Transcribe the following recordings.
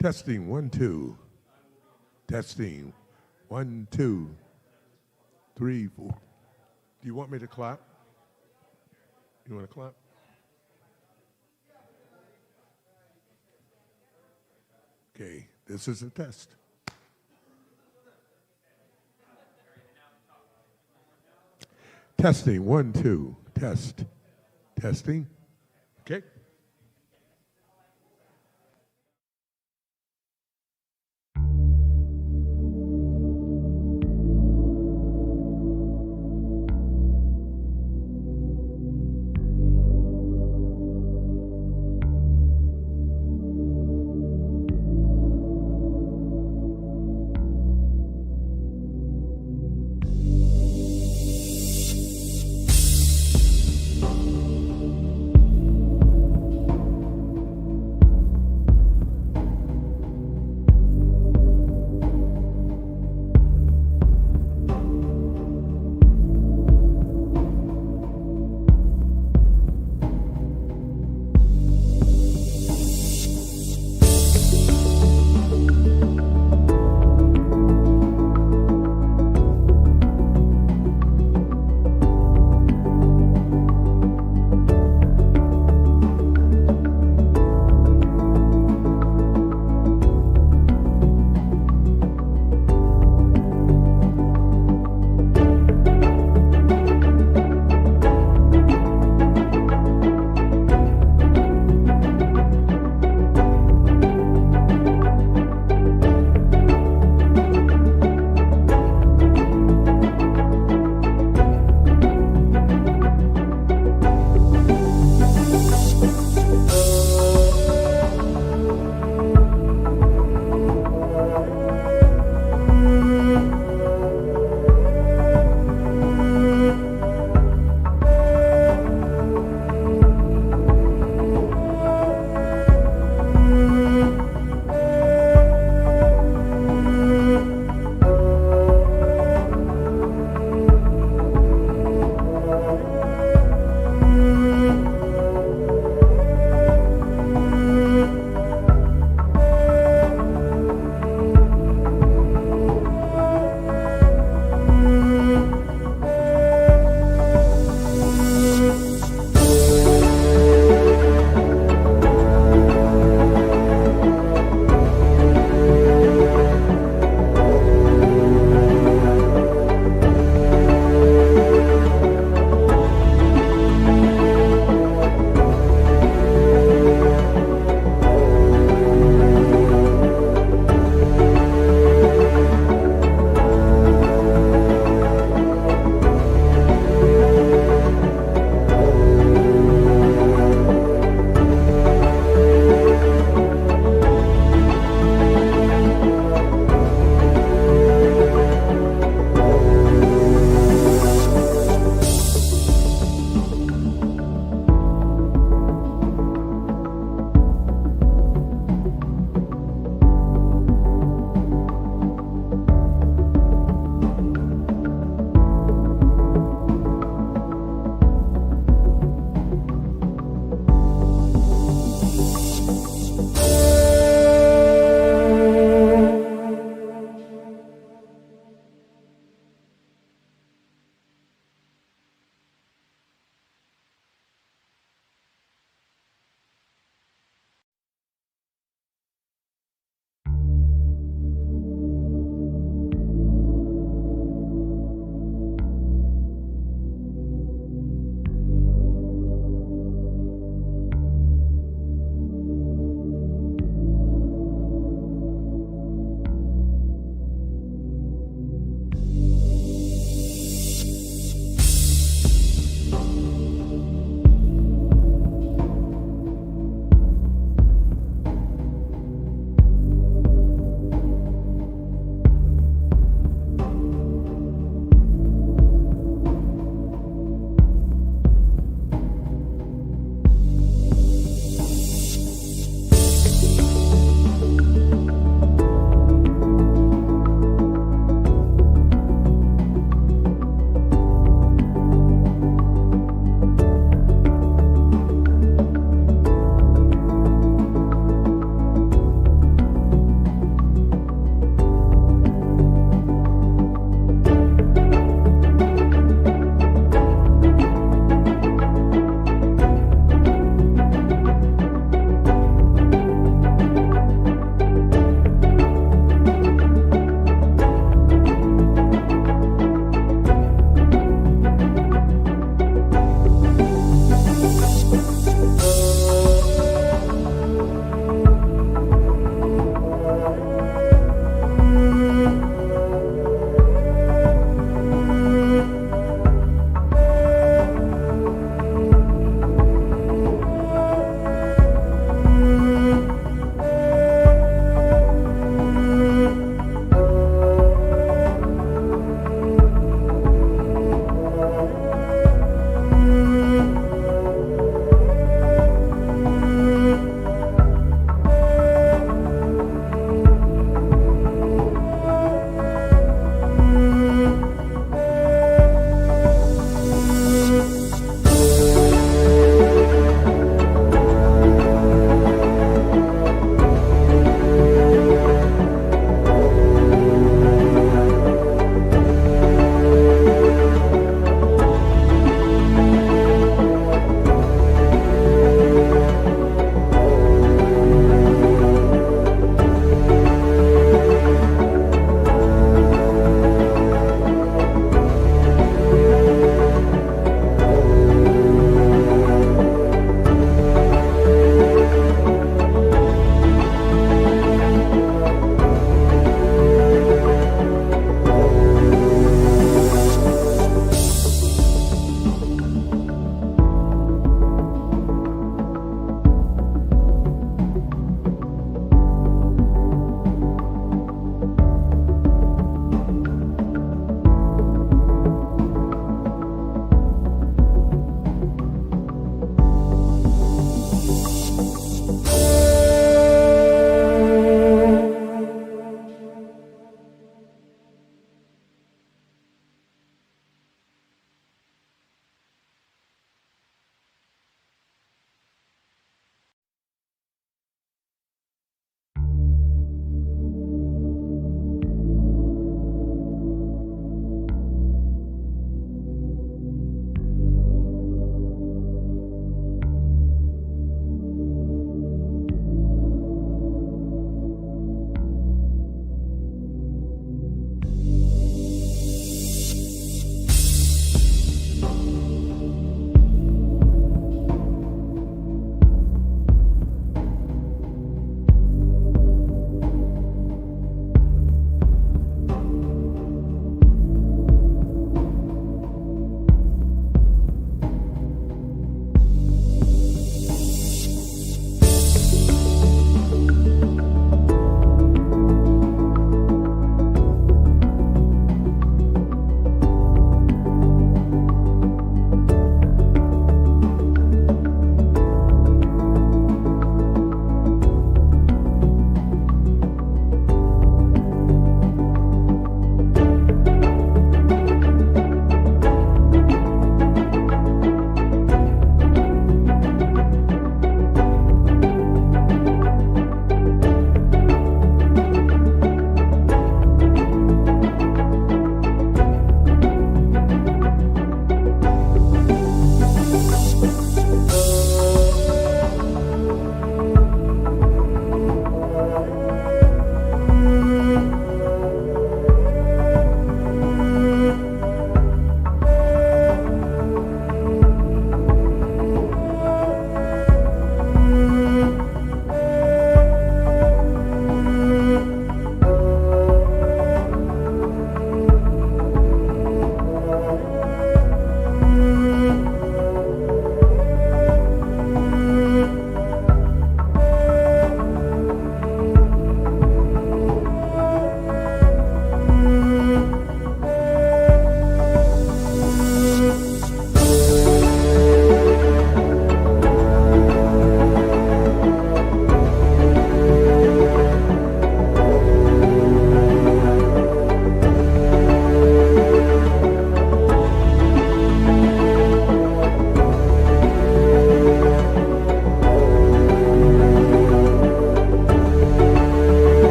Testing, 1, 2. Testing, 1, 2, 3, 4. Do you want me to clap? You want to clap? Okay, this is a test. Testing, 1, 2, test. Testing. Okay.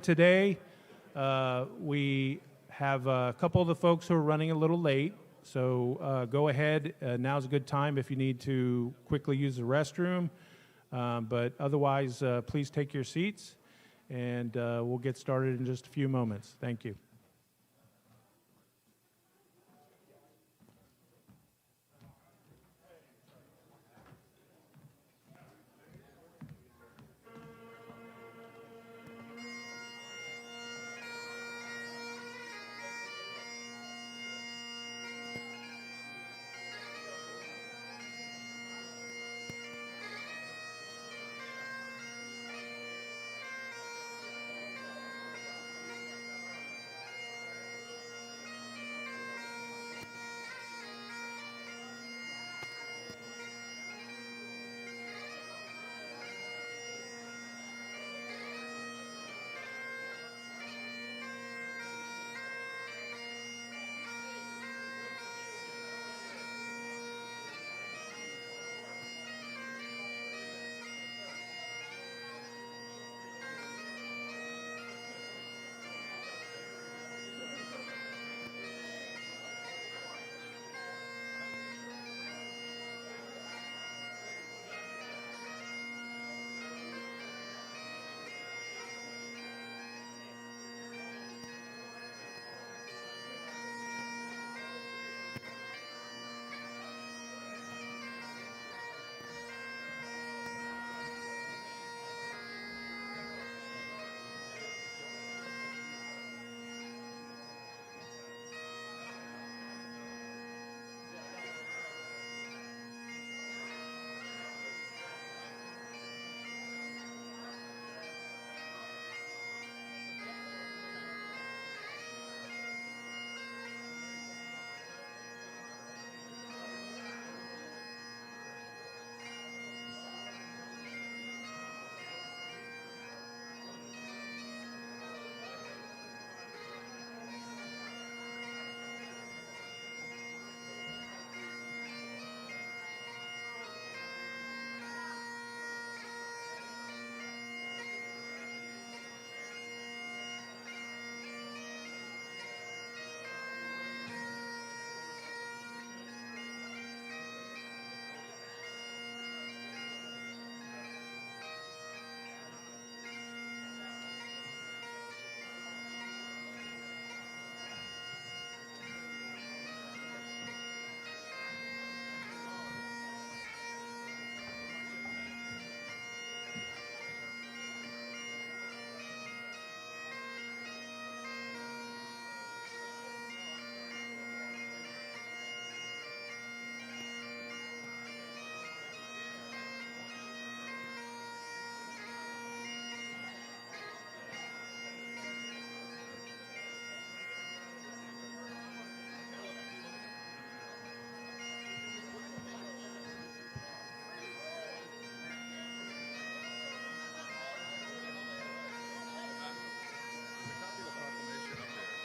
today. We have a couple of the folks who are running a little late, so go ahead. Now's a good time if you need to quickly use the restroom. But otherwise, please take your seats, and we'll get started in just a few moments. Thank you.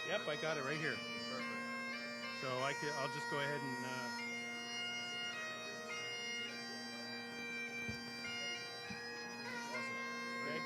Yep, I got it right here. Perfect. So I'll just go ahead and. Okay.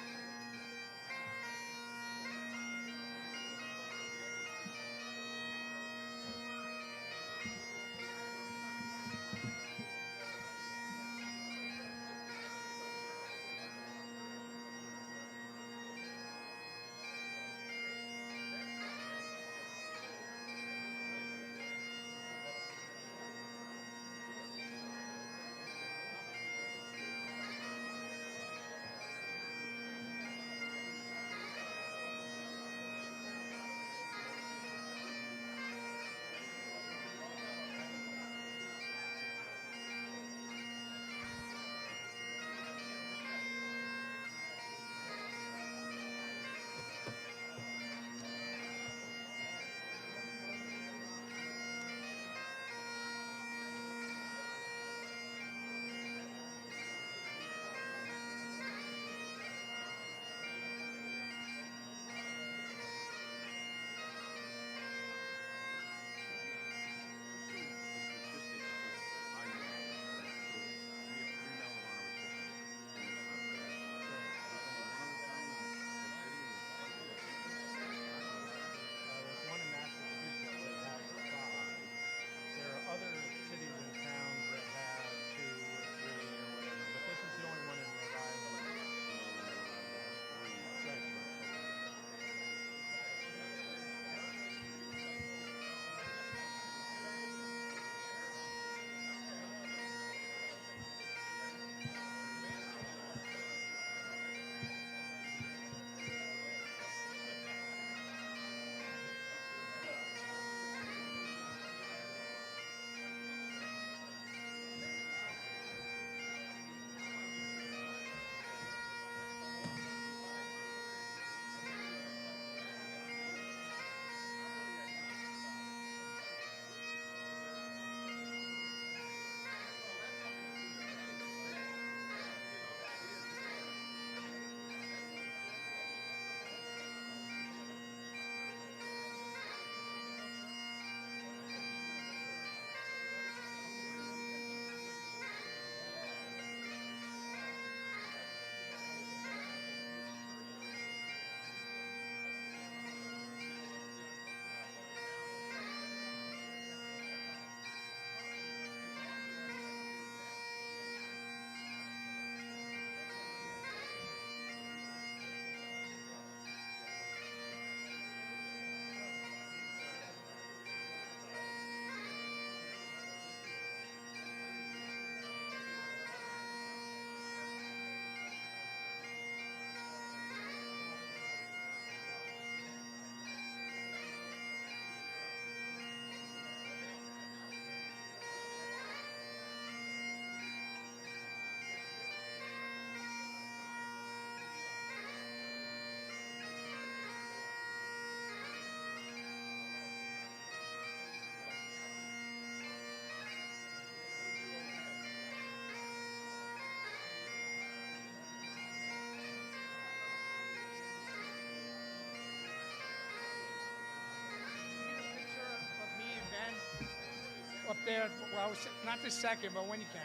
there, well, not this second, but when you can.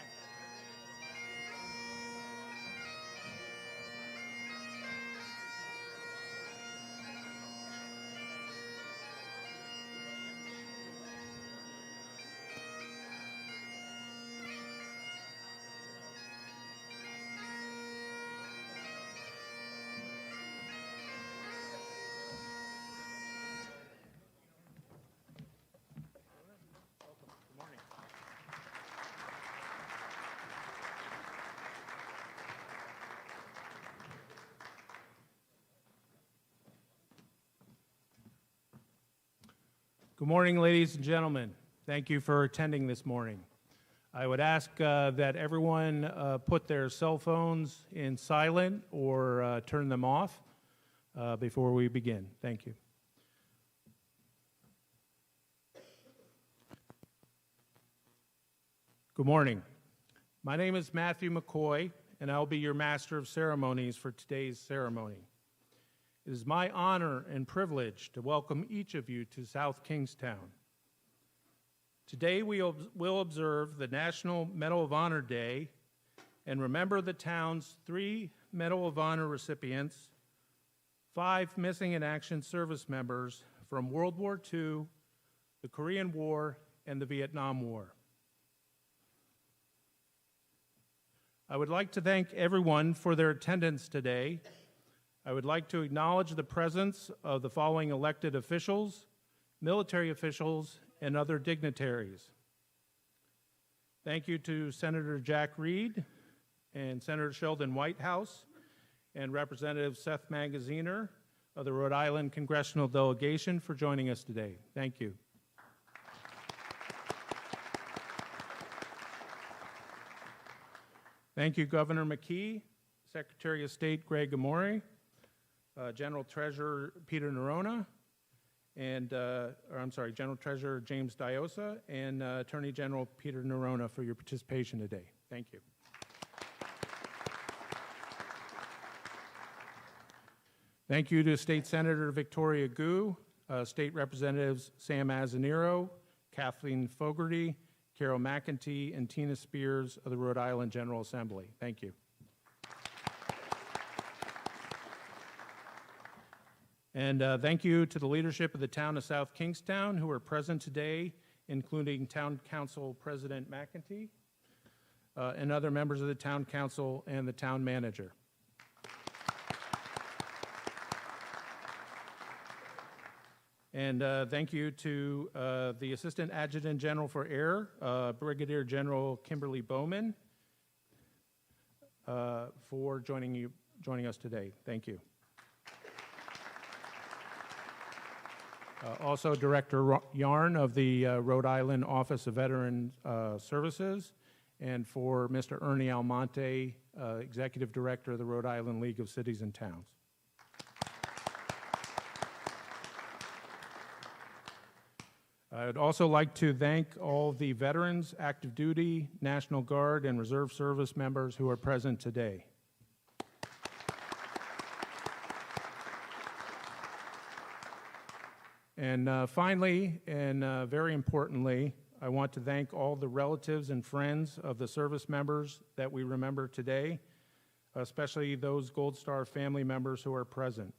Good morning, ladies and gentlemen. Thank you for attending this morning. I would ask that everyone put their cell phones in silent or turn them off before we begin. Thank you. Good morning. My name is Matthew McCoy, and I'll be your Master of Ceremonies for today's ceremony. It is my honor and privilege to welcome each of you to South Kingstown. Today we will observe the National Medal of Honor Day and remember the town's 3 Medal of Honor recipients, 5 missing in action service members from World War II, the Korean War, and the Vietnam War. I would like to thank everyone for their attendance today. I would like to acknowledge the presence of the following elected officials, military officials, and other dignitaries. Thank you to Senator Jack Reed and Senator Sheldon Whitehouse and Representative Seth Magaziner of the Rhode Island Congressional Delegation for joining us today. Thank you. Thank you, Governor McKee, Secretary of State Greg Amore, General Treasurer Peter Nerona, and, General Treasurer James Diosa, and Attorney General Peter Nerona for your participation today. Thank you. Thank you to State Senator Victoria Gu, State Representatives Sam Azzaniro, Kathleen Fogarty, Carol McEntee, and Tina Spears of the Rhode Island General Assembly. Thank you. And thank you to the leadership of the town of South Kingstown who are present today, including Town Council President McEntee and other members of the Town Council and the Town Manager. And thank you to the Assistant Adjutant General for Air, Brigadier General Kimberly Bowman, for joining us today. Thank you. Also, Director Yarn of the Rhode Island Office of Veteran Services, and for Mr. Ernie Almonte, Executive Director of the Rhode Island League of Cities and Towns. I would also like to thank all the veterans, active duty, National Guard, and Reserve Service members who are present today. And finally, and very importantly, I want to thank all the relatives and friends of the service members that we remember today, especially those Gold Star family members who are present.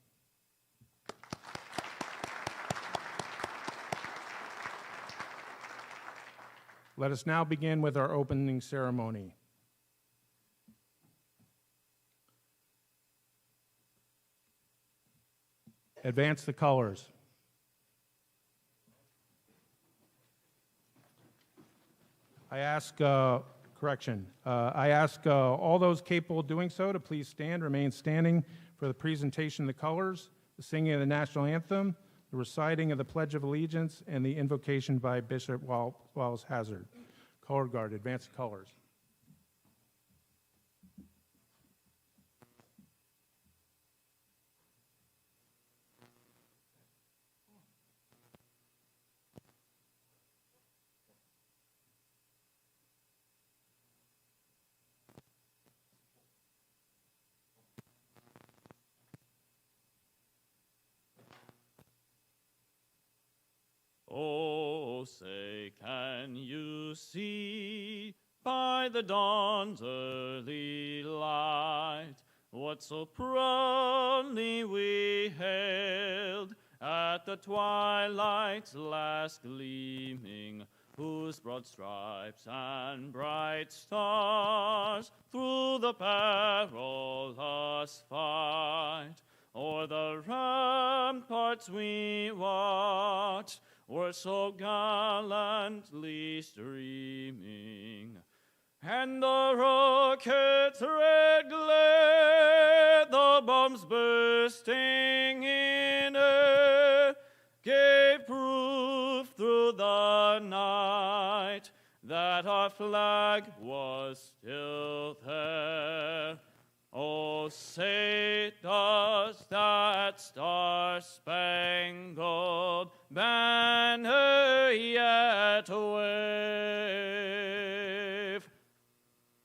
Let us now begin with our opening ceremony. Advance the colors. I ask all those capable of doing so to please remain standing for the presentation of the colors, the singing of the national anthem, the reciting of the Pledge of Allegiance, and the invocation by Bishop Wallace Hazard. Color Guard, advance the colors. Oh, say, can you see by the dawn's early light what so proudly we hailed at the twilight's last gleaming, whose broad stripes and bright stars through the perilous fight o'er the ramparts we watched were so gallantly streaming. And the rocket's red glare, the bombs bursting in air, gave proof through the night that our flag was still there. Oh, say does that star-spangled banner yet wave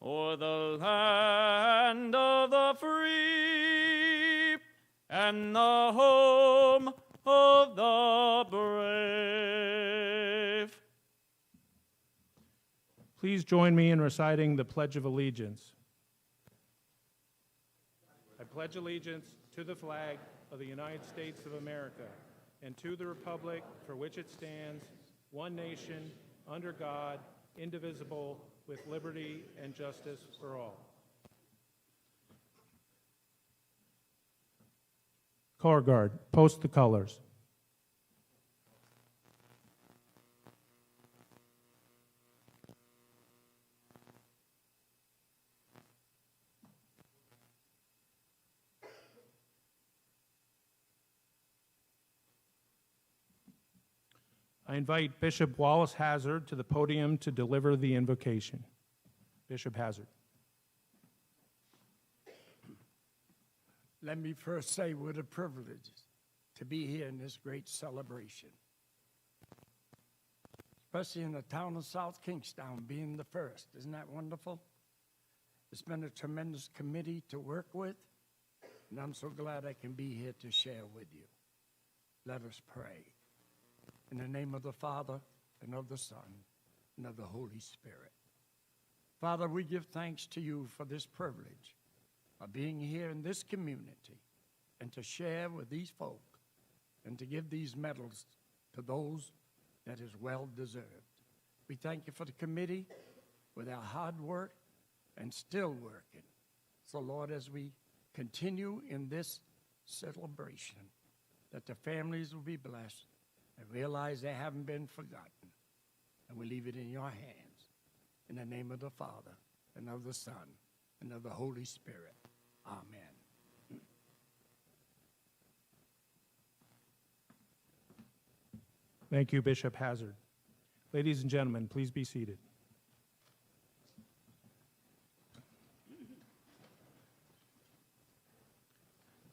o'er the land of the free and the home of the brave? Please join me in reciting the Pledge of Allegiance. I pledge allegiance to the flag of the United States of America and to the republic for which it stands, one nation, under God, indivisible, with liberty and justice for all. Color Guard, post the colors. I invite Bishop Wallace Hazard to the podium to deliver the invocation. Bishop Hazard. Let me first say what a privilege to be here in this great celebration, especially in the town of South Kingstown, being the first. Isn't that wonderful? It's been a tremendous committee to work with, and I'm so glad I can be here to share with you. Let us pray. In the name of the Father, and of the Son, and of the Holy Spirit. Father, we give thanks to you for this privilege of being here in this community and to share with these folk and to give these medals to those that is well deserved. We thank you for the committee with our hard work and still working. So, Lord, as we continue in this celebration, that the families will be blessed and realize they haven't been forgotten. And we leave it in your hands. In the name of the Father, and of the Son, and of the Holy Spirit. Amen. Thank you, Bishop Hazard. Ladies and gentlemen, please be seated.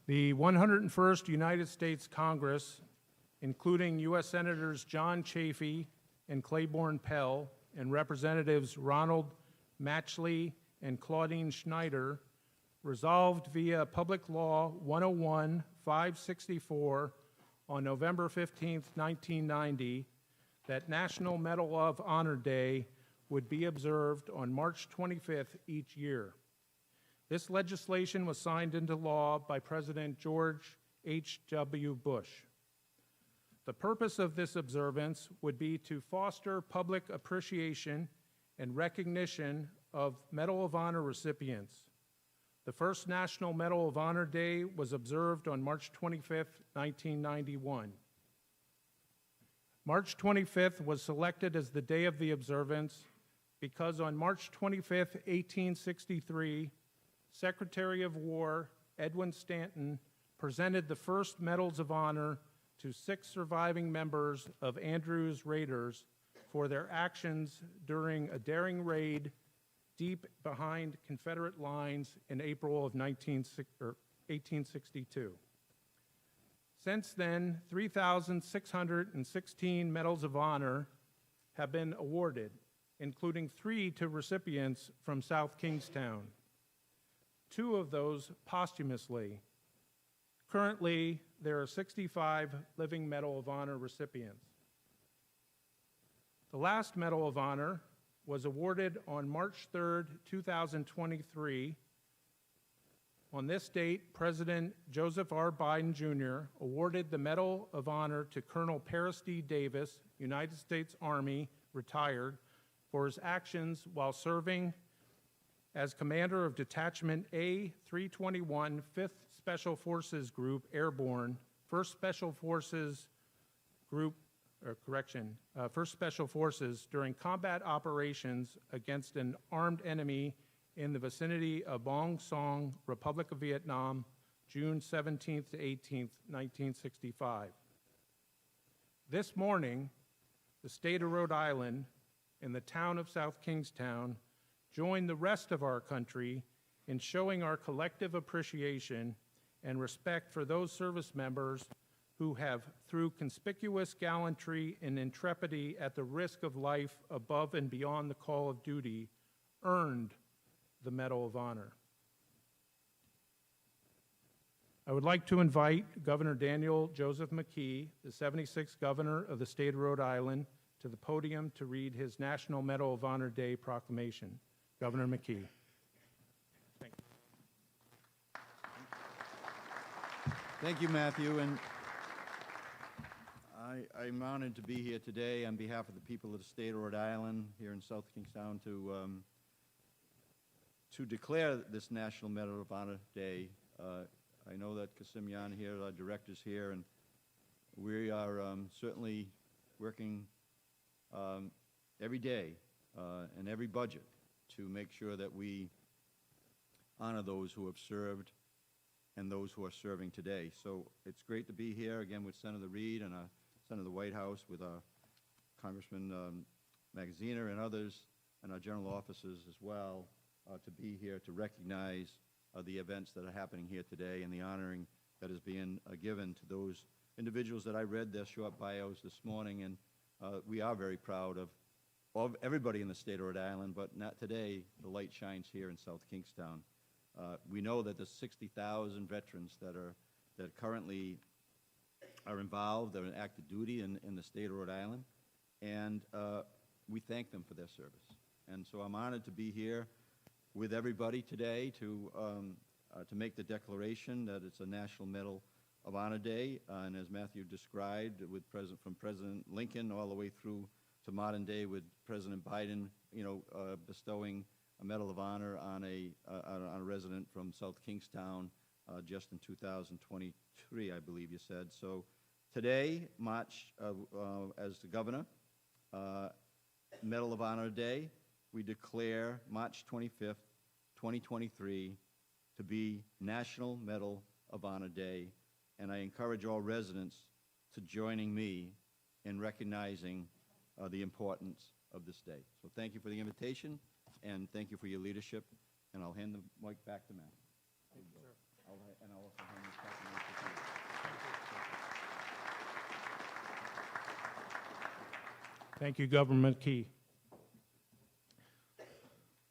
The 101st United States Congress, including U.S. Senators John Chafee and Claiborne Pell and Representatives Ronald Matchley and Claudine Schneider, resolved via Public Law 101-564 on November 15, 1990, that National Medal of Honor Day would be observed on March 25th each year. This legislation was signed into law by President George H.W. Bush. The purpose of this observance would be to foster public appreciation and recognition of Medal of Honor recipients. The first National Medal of Honor Day was observed on March 25, 1991. March 25th was selected as the day of the observance because on March 25, 1863, Secretary of War Edwin Stanton presented the first Medals of Honor to 6 surviving members of Andrews Raiders for their actions during a daring raid deep behind Confederate lines in April of 1862. Since then, 3,616 Medals of Honor have been awarded, including 3 to recipients from South Kingstown, 2 of those posthumously. Currently, there are 65 living Medal of Honor recipients. The last Medal of Honor, was awarded on March 3rd, 2023. On this date, President Joseph R. Biden Jr. awarded the Medal of Honor to Colonel Paris D. Davis, United States Army, retired, for his actions while serving as commander of Detachment A-321, 5th Special Forces Group Airborne, 1st Special Forces Group, First Special Forces during combat operations against an armed enemy in the vicinity of Bong Song, Republic of Vietnam, June 17th to 18th, 1965. This morning, the state of Rhode Island and the town of South Kingstown join the rest of our country in showing our collective appreciation and respect for those service members who have, through conspicuous gallantry and intrepidity at the risk of life above and beyond the call of duty, earned the Medal of Honor. I would like to invite Governor Daniel Joseph McKee, the 76th Governor of the state of Rhode Island, to the podium to read his National Medal of Honor Day proclamation. Governor McKee. Thank you. Thank you, Matthew. And I'm honored to be here today on behalf of the people of the state of Rhode Island here in South Kingstown to declare this National Medal of Honor Day. I know that Kasimyan here, our director's here, and we are certainly working every day and every budget to make sure that we honor those who have served and those who are serving today. So it's great to be here again with Senator Reid and Senator the White House, with Congressman Magaziner and others, and our general officers as well, to be here to recognize the events that are happening here today and the honoring that is being given to those individuals that I read their short bios this morning. And we are very proud of everybody in the state of Rhode Island, but not today. The light shines here in South Kingstown. We know that there's 60,000 veterans that currently are involved, are in active duty in the state of Rhode Island, and we thank them for their service. And so I'm honored to be here with everybody today to make the declaration that it's a National Medal of Honor Day, and as Matthew described, from President Lincoln all the way through to modern day with President Biden, bestowing a Medal of Honor on a resident from South Kingstown just in 2023, I believe you said. So today, March, as the governor, Medal of Honor Day, we declare March 25th, 2023 to be National Medal of Honor Day, and I encourage all residents to joining me in recognizing the importance of this day. So thank you for the invitation, and thank you for your leadership, and I'll hand the mic back to Matt. Thank you, sir. And I'll also hand this proclamation to you. Thank you, Governor McKee.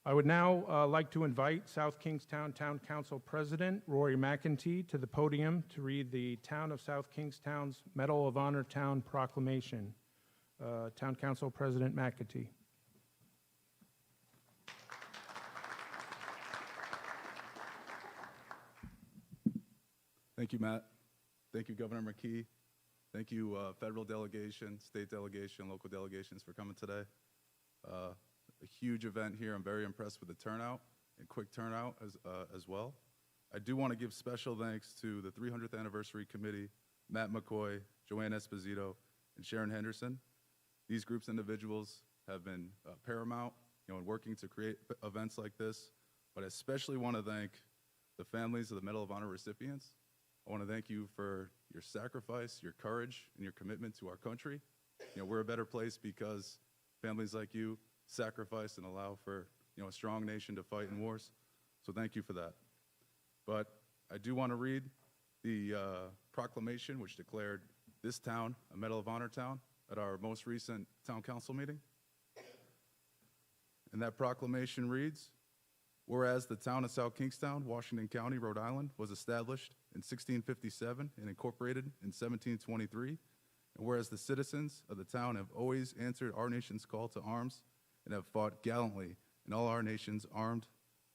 I would now like to invite South Kingstown Town Council President Rory McEntee to the podium to read the Town of South Kingstown's Medal of Honor Town Proclamation. Town Council President McEntee. Thank you, Matt. Thank you, Governor McKee. Thank you, federal delegation, state delegation, local delegations for coming today. A huge event here. I'm very impressed with the turnout and quick turnout as well. I do want to give special thanks to the 300th Anniversary Committee, Matt McCoy, Joanne Esposito, and Sharon Henderson. These groups of individuals have been paramount in working to create events like this, but I especially want to thank the families of the Medal of Honor recipients. I want to thank you for your sacrifice, your courage, and your commitment to our country. We're a better place because families like you sacrifice and allow for a strong nation to fight in wars. So thank you for that. But I do want to read the proclamation which declared this town a Medal of Honor town at our most recent town council meeting. And that proclamation reads, whereas the town of South Kingstown, Washington County, Rhode Island, was established in 1657 and incorporated in 1723, and whereas the citizens of the town have always answered our nation's call to arms and have fought gallantly in all our nation's armed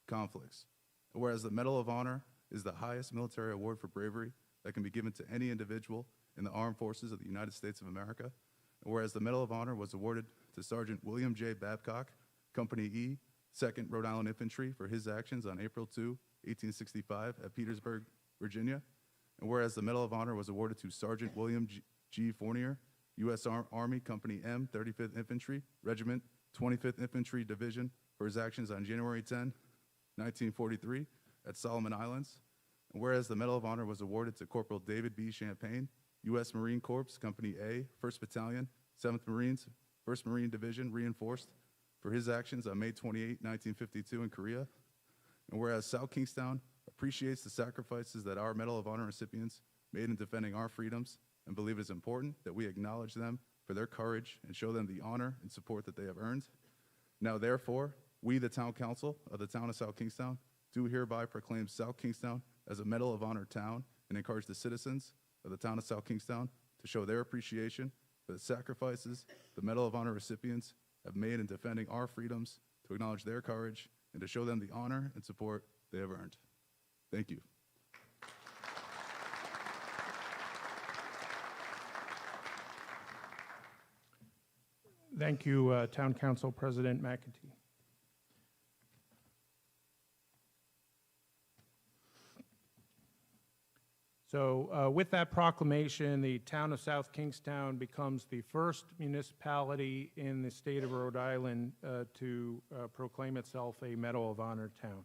conflicts. And whereas the Medal of Honor is the highest military award for bravery that can be given to any individual in the armed forces of the United States of America, and whereas the Medal of Honor was awarded to Sergeant William J. Babcock, Company E, 2nd Rhode Island Infantry, for his actions on April 2, 1865, at Petersburg, Virginia, and whereas the Medal of Honor was awarded to Sergeant William G. Fournier, U.S. Army, Company M, 35th Infantry, Regiment, 25th Infantry Division, for his actions on January 10, 1943, at Solomon Islands, and whereas the Medal of Honor was awarded to Corporal David B. Champagne, U.S. Marine Corps, Company A, 1st Battalion, 7th Marines, 1st Marine Division, reinforced, for his actions on May 28, 1952, in Korea, and whereas South Kingstown appreciates the sacrifices that our Medal of Honor recipients made in defending our freedoms and believe it is important that we acknowledge them for their courage and show them the honor and support that they have earned. Now, therefore, we, the Town Council of the Town of South Kingstown, do hereby proclaim South Kingstown as a Medal of Honor town and encourage the citizens of the Town of South Kingstown to show their appreciation for the sacrifices the Medal of Honor recipients have made in defending our freedoms, to acknowledge their courage, and to show them the honor and support they have earned. Thank you. Thank you, Town Council President McAtee. So with that proclamation, the town of South Kingstown becomes the first municipality in the state of Rhode Island to proclaim itself a Medal of Honor town.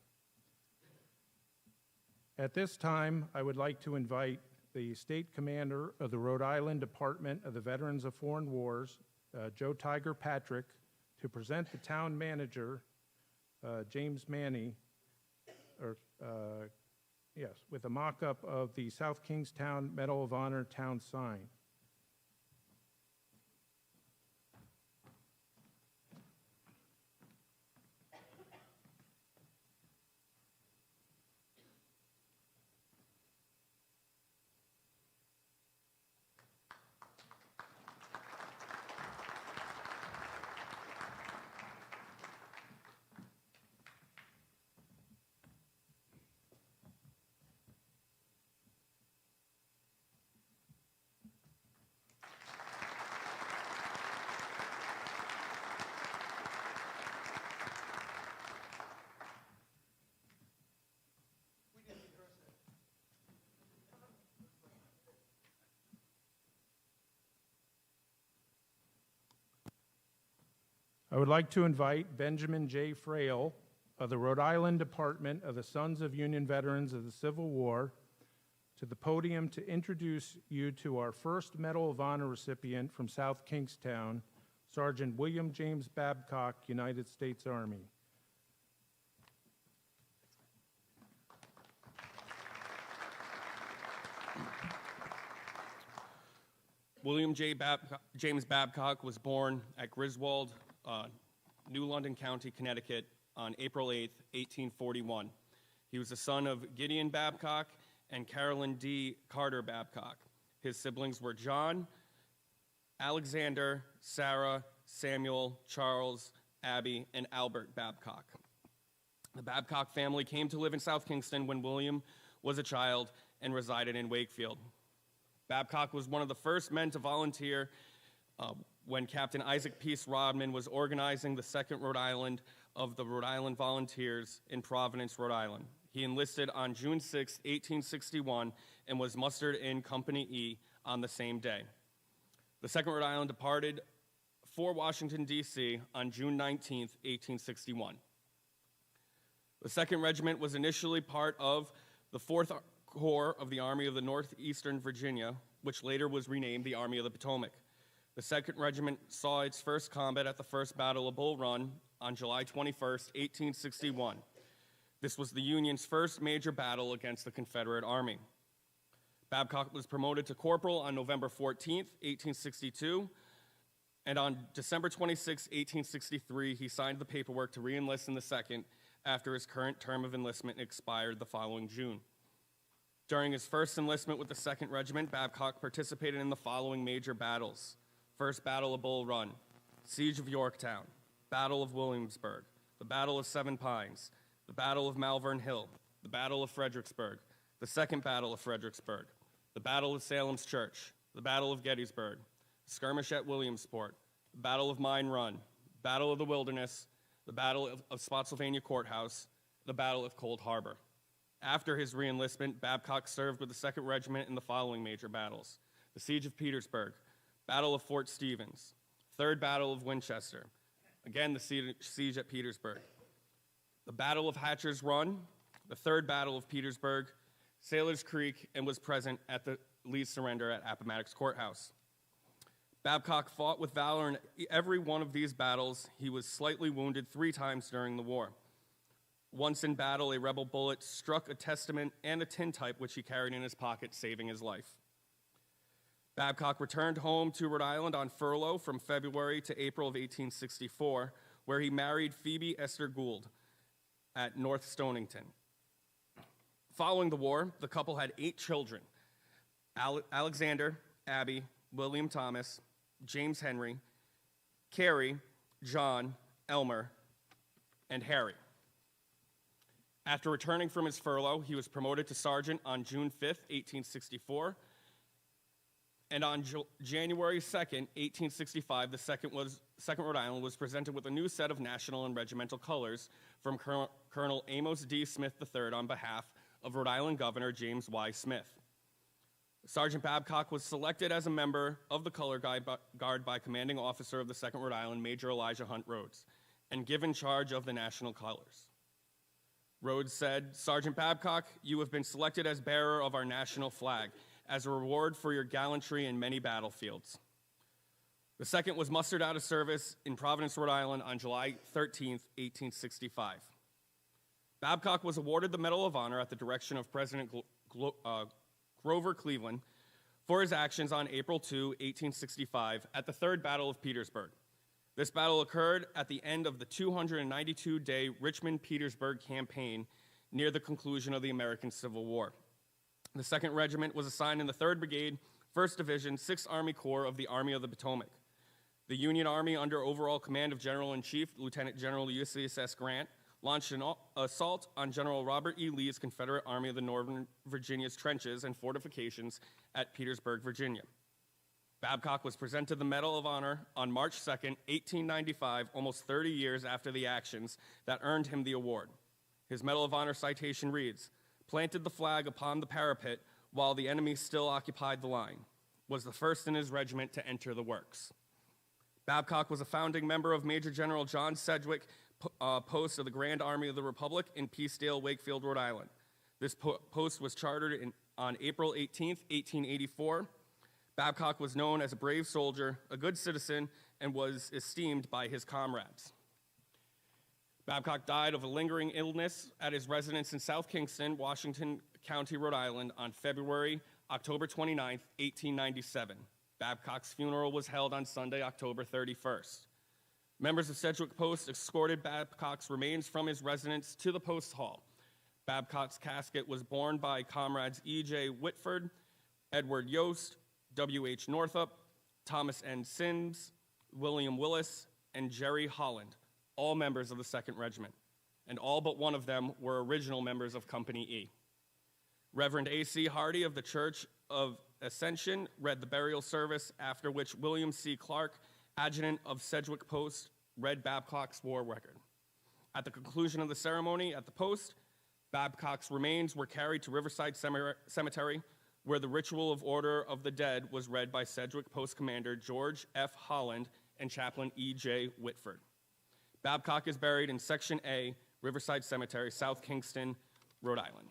At this time, I would like to invite the State Commander of the Rhode Island Department of the Veterans of Foreign Wars, Joe Tiger Patrick, to present the town manager, James Manny, with a mock-up of the South Kingstown Medal of Honor town sign. I would like to invite Benjamin J. Frail of the Rhode Island Department of the Sons of Union Veterans of the Civil War to the podium to introduce you to our first Medal of Honor recipient from South Kingstown, Sergeant William James Babcock, United States Army. William James Babcock was born at Griswold, New London County, Connecticut, on April 8, 1841. He was the son of Gideon Babcock and Carolyn D. Carter Babcock. His siblings were John, Alexander, Sarah, Samuel, Charles, Abby, and Albert Babcock. The Babcock family came to live in South Kingston when William was a child and resided in Wakefield. Babcock was one of the first men to volunteer when Captain Isaac Peace Rodman was organizing the 2nd Rhode Island of the Rhode Island Volunteers in Providence, Rhode Island. He enlisted on June 6, 1861, and was mustered in Company E on the same day. The 2nd Rhode Island departed for Washington, D.C. on June 19, 1861. The 2nd Regiment was initially part of the 4th Corps of the Army of the Northeastern Virginia, which later was renamed the Army of the Potomac. The 2nd Regiment saw its first combat at the First Battle of Bull Run on July 21, 1861. This was the Union's first major battle against the Confederate Army. Babcock was promoted to corporal on November 14, 1862, and on December 26, 1863, he signed the paperwork to re-enlist in the 2nd after his current term of enlistment expired the following June. During his first enlistment with the 2nd Regiment, Babcock participated in the following major battles: First Battle of Bull Run, Siege of Yorktown, Battle of Williamsburg, the Battle of Seven Pines, the Battle of Malvern Hill, the Battle of Fredericksburg, the Second Battle of Fredericksburg, the Battle of Salem's Church, the Battle of Gettysburg, skirmish at Williamsport, the Battle of Mine Run, Battle of the Wilderness, the Battle of Spotsylvania Courthouse, the Battle of Cold Harbor. After his reenlistment, Babcock served with the 2nd Regiment in the following major battles: the Siege of Petersburg, Battle of Fort Stevens, 3rd Battle of Winchester, again the siege at Petersburg, the Battle of Hatcher's Run, the 3rd Battle of Petersburg, Sailor's Creek, and was present at the Lee's surrender at Appomattox Courthouse. Babcock fought with valor in every one of these battles. He was slightly wounded 3 times during the war. Once in battle, a rebel bullet struck a testament and a tintype which he carried in his pocket, saving his life. Babcock returned home to Rhode Island on furlough from February to April of 1864, where he married Phoebe Esther Gould at North Stonington. Following the war, the couple had 8 children: Alexander, Abby, William Thomas, James Henry, Carrie, John, Elmer, and Harry. After returning from his furlough, he was promoted to sergeant on June 5th, 1864, and on January 2nd, 1865, the 2nd Rhode Island was presented with a new set of national and regimental colors from Colonel Amos D. Smith III on behalf of Rhode Island Governor James Y. Smith. Sergeant Babcock was selected as a member of the Color Guard by commanding officer of the 2nd Rhode Island, Major Elijah Hunt Rhodes, and given charge of the national colors. Rhodes said, "Sergeant Babcock, you have been selected as bearer of our national flag as a reward for your gallantry in many battlefields." The 2nd was mustered out of service in Providence, Rhode Island on July 13th, 1865. Babcock was awarded the Medal of Honor at the direction of President Grover Cleveland for his actions on April 2, 1865 at the 3rd Battle of Petersburg. This battle occurred at the end of the 292-day Richmond-Petersburg campaign near the conclusion of the American Civil War. The 2nd Regiment was assigned in the 3rd Brigade, 1st Division, 6th Army Corps of the Army of the Potomac. The Union Army, under overall command of General-in-Chief Lieutenant General Ulysses S. Grant, launched an assault on General Robert E. Lee's Confederate Army of the Northern Virginia's trenches and fortifications at Petersburg, Virginia. Babcock was presented the Medal of Honor on March 2nd, 1895, almost 30 years after the actions that earned him the award. His Medal of Honor citation reads, "Planted the flag upon the parapet while the enemy still occupied the line. Was the first in his regiment to enter the works." Babcock was a founding member of Major General John Sedgwick post of the Grand Army of the Republic in Peacedale, Wakefield, Rhode Island. This post was chartered on April 18th, 1884. Babcock was known as a brave soldier, a good citizen, and was esteemed by his comrades. Babcock died of a lingering illness at his residence in South Kingston, Washington County, Rhode Island on October 29th, 1897. Babcock's funeral was held on Sunday, October 31st. Members of Sedgwick Post escorted Babcock's remains from his residence to the post hall. Babcock's casket was borne by comrades E.J. Whitford, Edward Yost, W.H. Northup, Thomas N. Sims, William Willis, and Jerry Holland, all members of the 2nd Regiment, and all but one of them were original members of Company E. Reverend A.C. Hardy of the Church of Ascension read the burial service, after which William C. Clark, adjutant of Sedgwick Post, read Babcock's war record. At the conclusion of the ceremony at the post, Babcock's remains were carried to Riverside Cemetery, where the ritual of Order of the Dead was read by Sedgwick Post Commander George F. Holland and Chaplain E.J. Whitford. Babcock is buried in Section A, Riverside Cemetery, South Kingston, Rhode Island.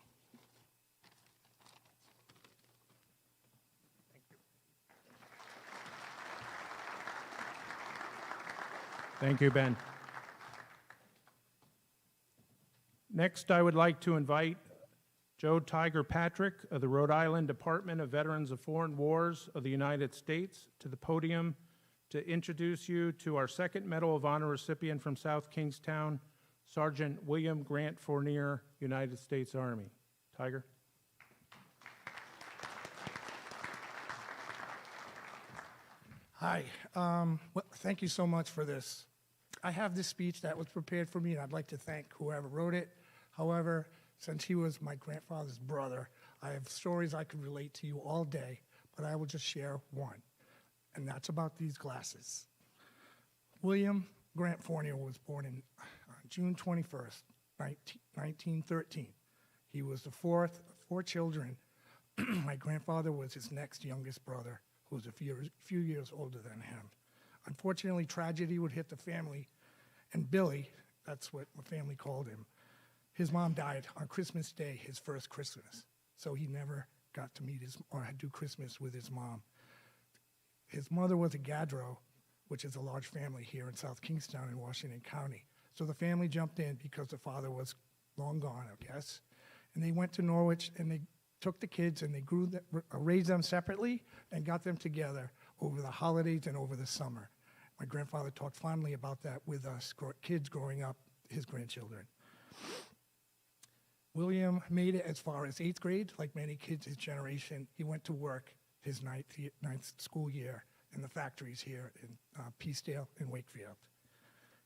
Thank you, Ben. Next, I would like to invite Joe Tiger Patrick of the Rhode Island Department of Veterans of Foreign Wars of the United States to the podium to introduce you to our 2nd Medal of Honor recipient from South Kingstown, Sergeant William Grant Fournier, United States Army. Tiger. Hi. Well, thank you so much for this I have this speech that was prepared for me, and I'd like to thank whoever wrote it. However, since he was my grandfather's brother, I have stories I could relate to you all day, but I will just share one, and that's about these glasses. William Grant Fournier was born on June 21st, 1913. He was the fourth of four children. My grandfather was his next youngest brother, who was a few years older than him. Unfortunately, tragedy would hit the family, and Billy, that's what my family called him, his mom died on Christmas Day, his first Christmas. So he never got to meet or do Christmas with his mom. His mother was a Gaudreau, which is a large family here in South Kingstown in Washington County. So the family jumped in because the father was long gone, I guess. And they went to Norwich, and they took the kids, and they raised them separately and got them together over the holidays and over the summer. My grandfather talked fondly about that with us kids growing up, his grandchildren. William made it as far as 8th grade. Like many kids his generation, he went to work his ninth school year in the factories here in Peacedale and Wakefield.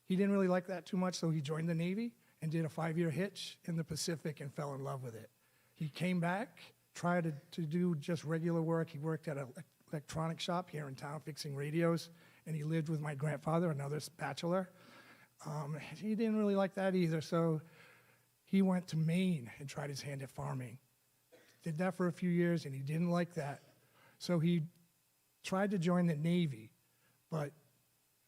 He didn't really like that too much, so he joined the Navy and did a 5-year hitch in the Pacific and fell in love with it. He came back, tried to do just regular work. He worked at an electronic shop here in town fixing radios, and he lived with my grandfather, another bachelor. He didn't really like that either, so he went to Maine and tried his hand at farming. Did that for a few years, and he didn't like that. So he tried to join the Navy, but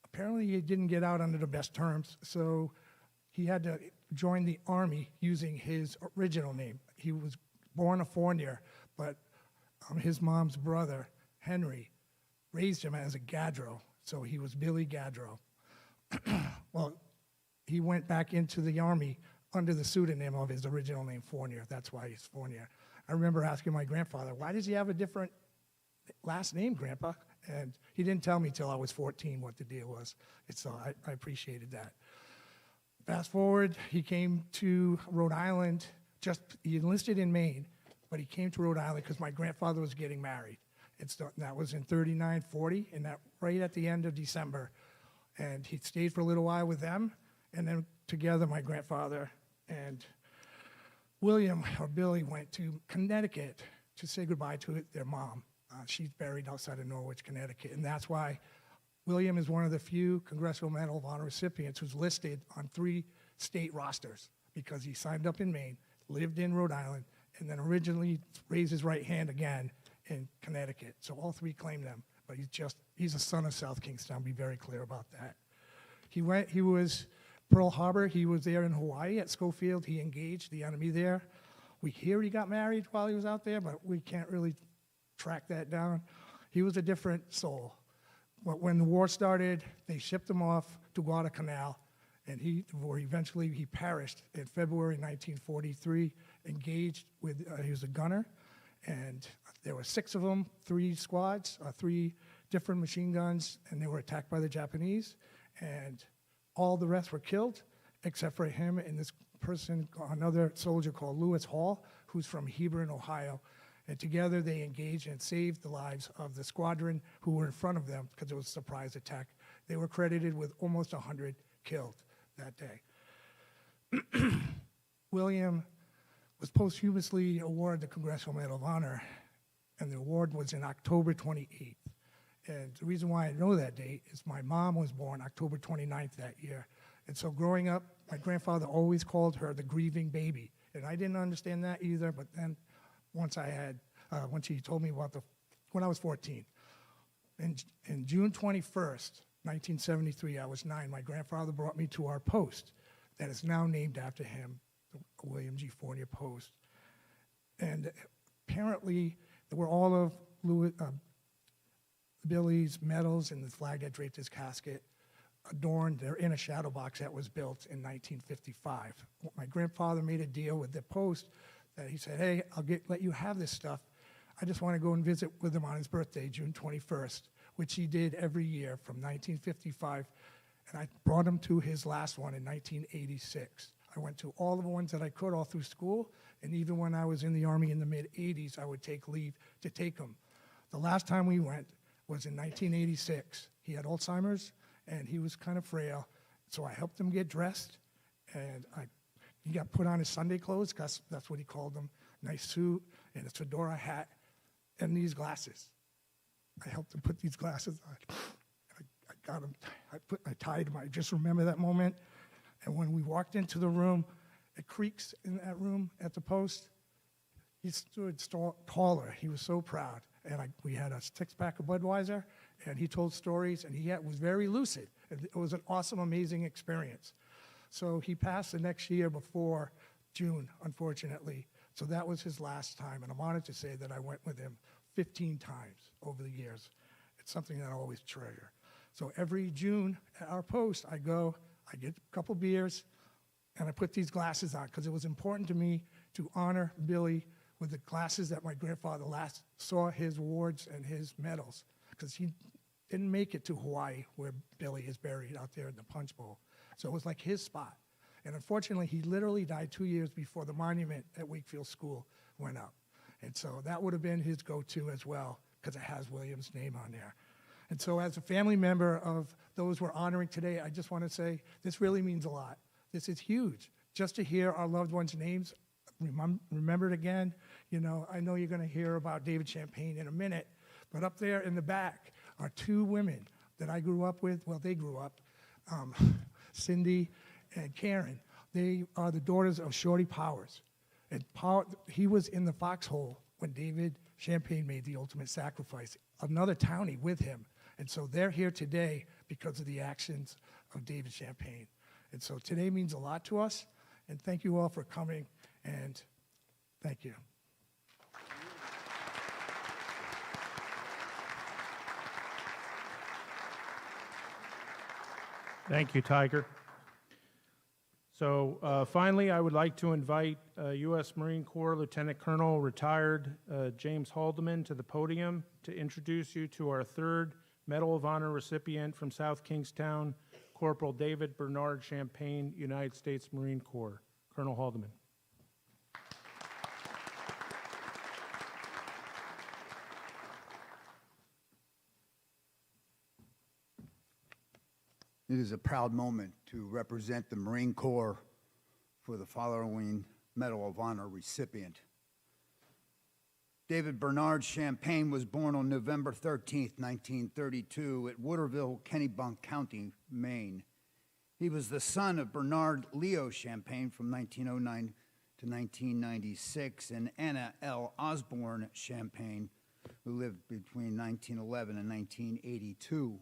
apparently he didn't get out under the best terms, so he had to join the Army using his original name. He was born a Fournier, but his mom's brother, Henry, raised him as a Gaudreau, so he was Billy Gaudreau. Well, he went back into the Army under the pseudonym of his original name, Fournier. That's why he's Fournier. I remember asking my grandfather, why does he have a different last name, Grandpa? And he didn't tell me till I was 14 what the deal was. So I appreciated that. Fast forward, he came to Rhode Island. He enlisted in Maine, but he came to Rhode Island because my grandfather was getting married. That was in 39, 40, and that right at the end of December. And he stayed for a little while with them, and then together my grandfather and William, or Billy, went to Connecticut to say goodbye to their mom. She's buried outside of Norwich, Connecticut, and that's why William is one of the few Congressional Medal of Honor recipients who's listed on 3 state rosters, because he signed up in Maine, lived in Rhode Island, and then originally raised his right hand again in Connecticut. So all 3 claim them, but he's a son of South Kingstown, be very clear about that. He was Pearl Harbor, he was there in Hawaii at Schofield. He engaged the enemy there. We hear he got married while he was out there, but we can't really track that down. He was a different soul. But when the war started, they shipped him off to Guadalcanal, and he perished in February 1943, engaged with, he was a gunner, and there were 6 of them, 3 squads, 3 different machine guns, and they were attacked by the Japanese, and all the rest were killed, except for him and this person, another soldier called Lewis Hall, who's from Hebron, Ohio. And together they engaged and saved the lives of the squadron who were in front of them because it was a surprise attack. They were credited with almost 100 killed that day. William was posthumously awarded the Congressional Medal of Honor, and the award was in October 28th. And the reason why I know that date is my mom was born October 29th that year. And so growing up, my grandfather always called her the grieving baby. And I didn't understand that either, but then once he told me about when I was 14. And in June 21st, 1973, I was 9, my grandfather brought me to our post that is now named after him, the William G. Fournier Post. And apparently, there were all of Billy's medals and the flag that draped his casket adorned. They're in a shadow box that was built in 1955. My grandfather made a deal with the Post that he said, hey, I'll let you have this stuff. I just want to go and visit with him on his birthday, June 21st, which he did every year from 1955. And I brought him to his last one in 1986. I went to all the ones that I could all through school, and even when I was in the Army in the mid-'80s, I would take leave to take him. The last time we went was in 1986. He had Alzheimer's, and he was kind of frail, So I helped him get dressed, and he got put on his Sunday clothes, 'cause that's what he called them, nice suit and a fedora hat and these glasses. I helped him put these glasses on. I got him, I tied him, I just remember that moment. And when we walked into the room, it creaks in that room at the post. He stood taller. He was so proud. And we had a six-pack of Budweiser, and he told stories, and he was very lucid. It was an awesome, amazing experience. So he passed the next year before June, unfortunately. So that was his last time, and I'm honored to say that I went with him 15 times over the years. It's something that I always treasure. So every June at our post, I go, I get a couple beers, and I put these glasses on, because it was important to me to honor Billy with the glasses that my grandfather last saw his awards and his medals, because he didn't make it to Hawaii, where Billy is buried out there in the Punch Bowl. So it was like his spot. And unfortunately, he literally died 2 years before the monument at Wakefield School went up. And so that would have been his go-to as well, because it has William's name on there. And so as a family member of those we're honoring today, I just want to say this really means a lot. This is huge. Just to hear our loved ones' names remembered again. You know, I know you're going to hear about David Champagne in a minute, but up there in the back are two women that I grew up with. Well, they grew up, Cindy and Karen. They are the daughters of Shorty Powers. And he was in the foxhole when David Champagne made the ultimate sacrifice, another townie with him. And so they're here today because of the actions of David Champagne. And so today means a lot to us, and thank you all for coming, and thank you. Thank you, Tiger. So finally, I would like to invite U.S. Marine Corps Lieutenant Colonel retired James Haldeman to the podium to introduce you to our third Medal of Honor recipient from South Kingstown, Corporal David Bernard Champagne, United States Marine Corps. Colonel Haldeman. It is a proud moment to represent the Marine Corps for the following Medal of Honor recipient. David Bernard Champagne was born on November 13th, 1932 at Waterville, Kennebunk County, Maine. He was the son of Bernard Leo Champagne from 1909 to 1996 and Anna L. Osborne Champagne, who lived between 1911 and 1982.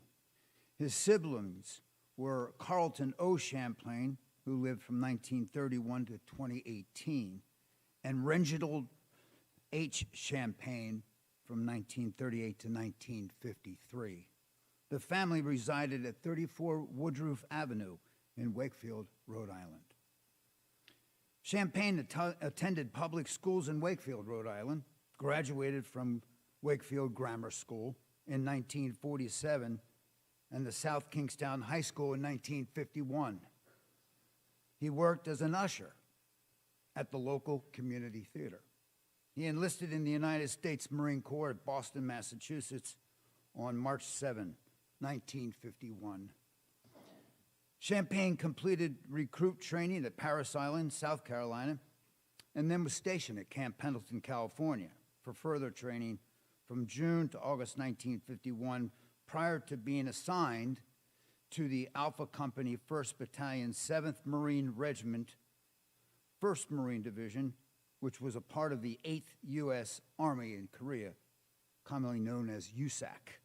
His siblings were Carlton O. Champagne, who lived from 1931 to 2018, and Reginald H. Champagne from 1938 to 1953. The family resided at 34 Woodruff Avenue in Wakefield, Rhode Island. Champagne attended public schools in Wakefield, Rhode Island, graduated from Wakefield Grammar School in 1947 and the South Kingstown High School in 1951. He worked as an usher at the local community theater. He enlisted in the United States Marine Corps at Boston, Massachusetts on March 7, 1951. Champagne completed recruit training at Parris Island, South Carolina, and then was stationed at Camp Pendleton, California for further training from June to August 1951, prior to being assigned to the Alpha Company 1st Battalion, 7th Marine Regiment, 1st Marine Division, which was a part of the 8th U.S. Army in Korea, commonly known as USAC.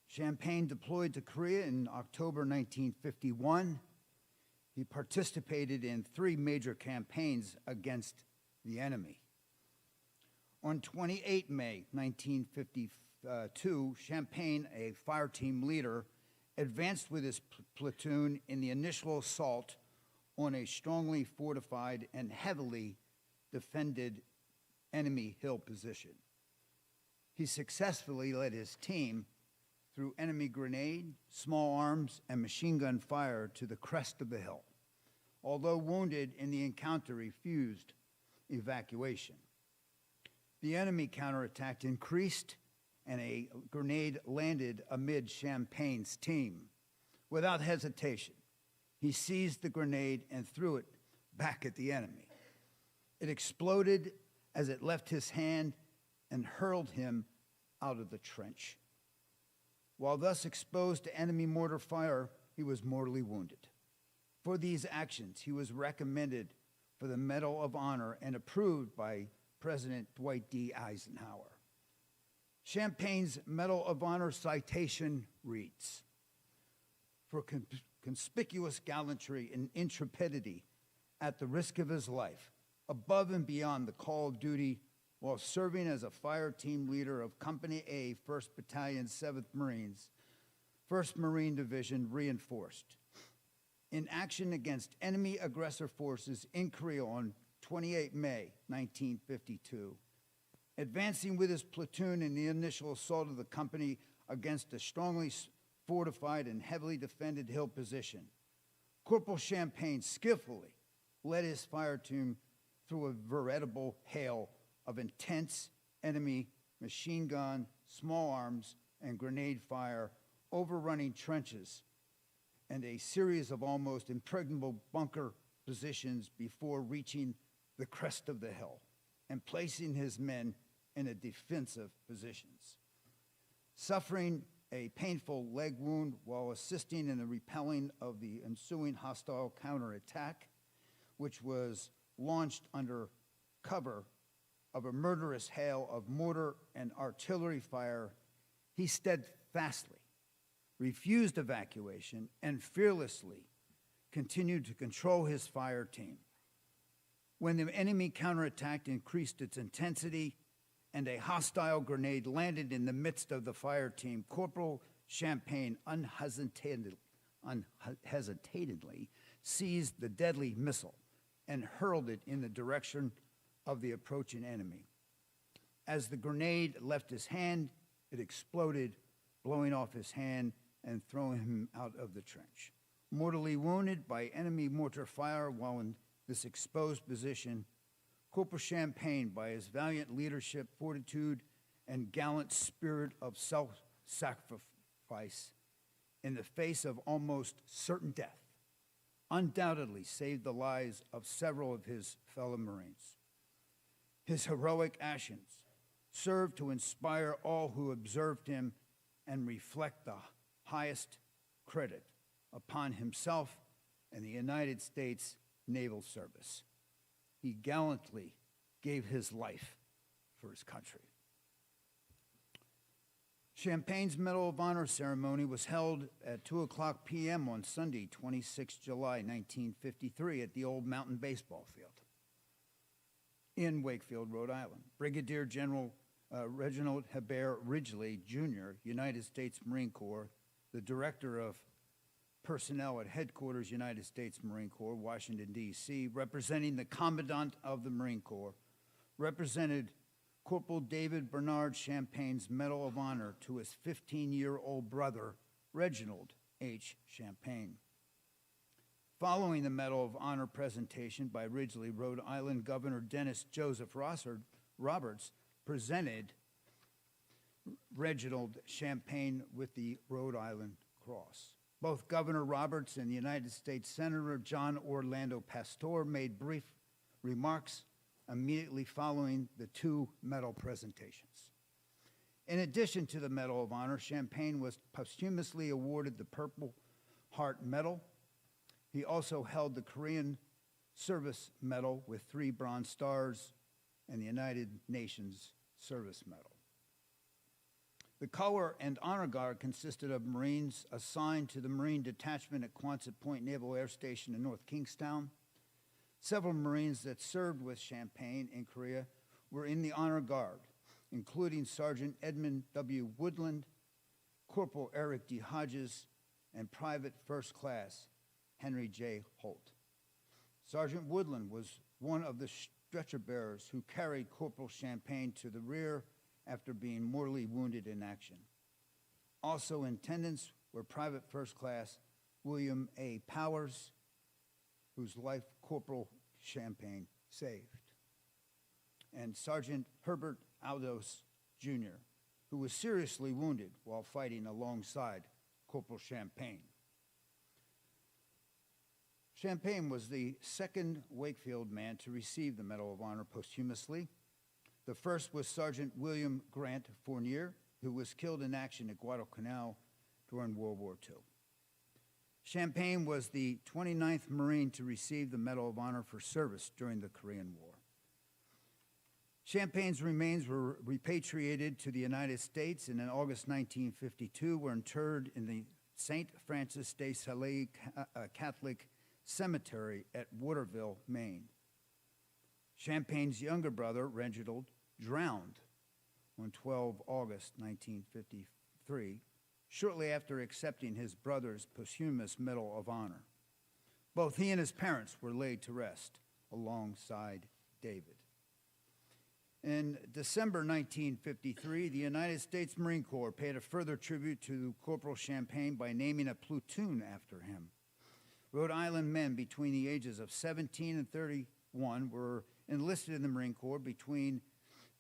Champagne deployed to Korea in October 1951. He participated in 3 major campaigns against the enemy. On 28 May 1952, Champagne, a fire team leader, advanced with his platoon in the initial assault on a strongly fortified and heavily defended enemy hill position. He successfully led his team through enemy grenade, small arms, and machine gun fire to the crest of the hill. Although wounded in the encounter, refused evacuation. The enemy counterattack increased, and a grenade landed amid Champagne's team. Without hesitation, He seized the grenade and threw it back at the enemy. It exploded as it left his hand and hurled him out of the trench. While thus exposed to enemy mortar fire, he was mortally wounded. For these actions, he was recommended for the Medal of Honor and approved by President Dwight D. Eisenhower. Champagne's Medal of Honor citation reads, "For conspicuous gallantry and intrepidity at the risk of his life, above and beyond the call of duty while serving as a fire team leader of Company A, 1st Battalion, 7th Marines, 1st Marine Division, reinforced. In action against enemy aggressor forces in Korea on 28 May 1952, advancing with his platoon in the initial assault of the company against a strongly fortified and heavily defended hill position, Corporal Champagne skillfully led his fire team through a veritable hail of intense enemy machine gun, small arms, and grenade fire, overrunning trenches, and a series of almost impregnable bunker positions before reaching the crest of the hill and placing his men in a defensive positions. Suffering a painful leg wound while assisting in the repelling of the ensuing hostile counterattack, which was launched under cover of a murderous hail of mortar and artillery fire, he steadfastly refused evacuation and fearlessly continued to control his fire team. When the enemy counterattack increased its intensity and a hostile grenade landed in the midst of the fire team, Corporal Champagne unhesitatingly seized the deadly missile and hurled it in the direction of the approaching enemy. As the grenade left his hand, it exploded, blowing off his hand and throwing him out of the trench. Mortally wounded by enemy mortar fire while in this exposed position, Corporal Champagne, by his valiant leadership, fortitude, and gallant spirit of self-sacrifice in the face of almost certain death, undoubtedly saved the lives of several of his fellow Marines. His heroic actions served to inspire all who observed him and reflect the highest credit upon himself and the United States Naval Service. He gallantly gave his life for his country. Champagne's Medal of Honor ceremony was held at 2:00 p.m. on Sunday, 26 July 1953 at the old Mountain Baseball Field in Wakefield, Rhode Island. Brigadier General Reginald Hebert Ridgely, Jr., United States Marine Corps, the Director of Personnel at Headquarters, United States Marine Corps, Washington, D.C., representing the Commandant of the Marine Corps, represented Corporal David Bernard Champagne's Medal of Honor to his 15-year-old brother, Reginald H. Champagne. Following the Medal of Honor presentation by Ridgely, Rhode Island Governor Dennis Joseph Roberts presented Reginald Champagne with the Rhode Island Cross. Both Governor Roberts and the United States Senator John Orlando Pastor made brief remarks immediately following the two medal presentations. In addition to the Medal of Honor, Champagne was posthumously awarded the Purple Heart Medal. He also held the Korean Service Medal with 3 Bronze Stars and the United Nations Service Medal. The Color and Honor Guard consisted of Marines assigned to the Marine Detachment at Quonset Point Naval Air Station in North Kingstown. Several Marines that served with Champagne in Korea were in the Honor Guard, including Sergeant Edmund W. Woodland, Corporal Eric D. Hodges, and Private First Class Henry J. Holt. Sergeant Woodland was one of the stretcher bearers who carried Corporal Champagne to the rear after being mortally wounded in action. Also in attendance were Private First Class William A. Powers, whose life Corporal Champagne saved, and Sergeant Herbert Aldos, Jr., who was seriously wounded while fighting alongside Corporal Champagne. Champagne was the second Wakefield man to receive the Medal of Honor posthumously. The first was Sergeant William Grant Fournier, who was killed in action at Guadalcanal during World War II. Champagne was the 29th Marine to receive the Medal of Honor for service during the Korean War. Champagne's remains were repatriated to the United States and in August 1952 were interred in the St. Francis de Sales Catholic Cemetery at Waterville, Maine. Champagne's younger brother, Reginald, drowned on 12 August 1953, shortly after accepting his brother's posthumous Medal of Honor. Both he and his parents were laid to rest alongside David. In December 1953, the United States Marine Corps paid a further tribute to Corporal Champagne by naming a platoon after him. Rhode Island men between the ages of 17 and 31 were enlisted in the Marine Corps between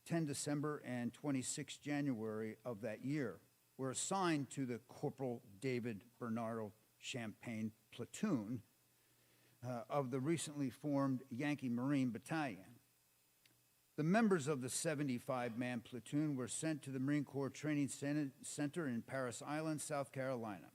10 December and 26 January of that year, were assigned to the Corporal David Bernardo Champagne platoon of the recently formed Yankee Marine Battalion. The members of the 75-man platoon were sent to the Marine Corps Training Center in Parris Island, South Carolina.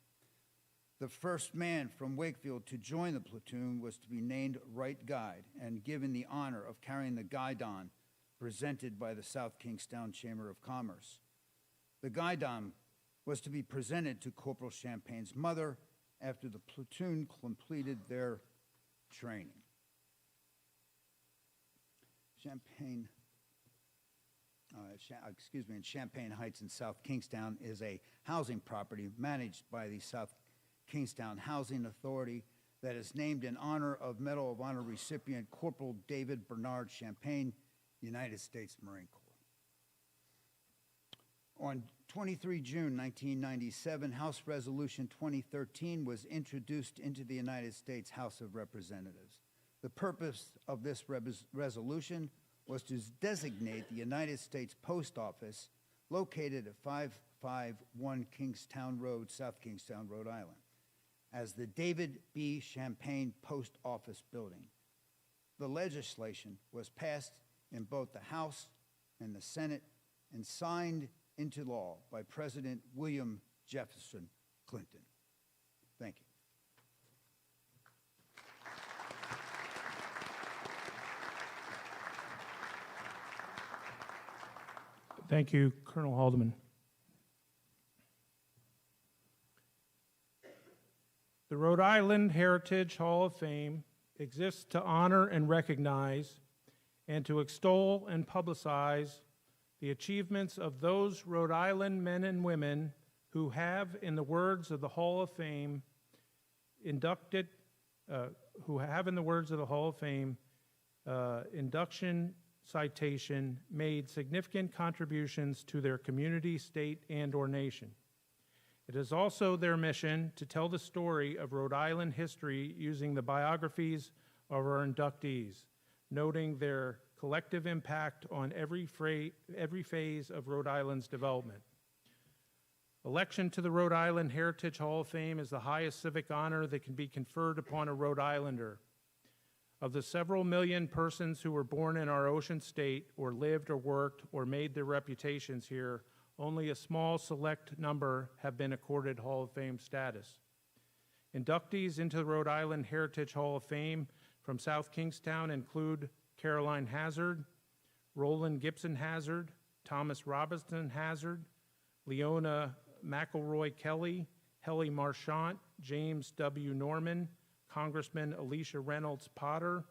The first man from Wakefield to join the platoon was to be named Right Guide and given the honor of carrying the guidon presented by the South Kingstown Chamber of Commerce. The guidon was to be presented to Corporal Champagne's mother after the platoon completed their training. In Champagne Heights in South Kingstown is a housing property managed by the South Kingstown Housing Authority that is named in honor of Medal of Honor recipient Corporal David Bernard Champagne, United States Marine Corps. On 23 June 1997, House Resolution 2013 was introduced into the United States House of Representatives. The purpose of this resolution was to designate the United States Post Office located at 551 Kingstown Road, South Kingstown, Rhode Island, as the David B. Champagne Post Office Building. The legislation was passed in both the House and the Senate and signed into law by President William Jefferson Clinton. Thank you. Thank you, Colonel Haldeman. The Rhode Island Heritage Hall of Fame exists to honor and recognize and to extol and publicize the achievements of those Rhode Island men and women who have, in the words of the Hall of Fame, induction, citation, made significant contributions to their community, state, and/or nation. It is also their mission to tell the story of Rhode Island history using the biographies of our inductees, noting their collective impact on every phase of Rhode Island's development. Election to the Rhode Island Heritage Hall of Fame is the highest civic honor that can be conferred upon a Rhode Islander. Of the several million persons who were born in our ocean state or lived or worked or made their reputations here, only a small select number have been accorded Hall of Fame status. Inductees into the Rhode Island Heritage Hall of Fame from South Kingstown include Caroline Hazard, Roland Gibson Hazard, Thomas Robinson Hazard, Leona McElroy Kelly, Helly Marchant, James W. Norman, Congressman Alicia Reynolds Potter,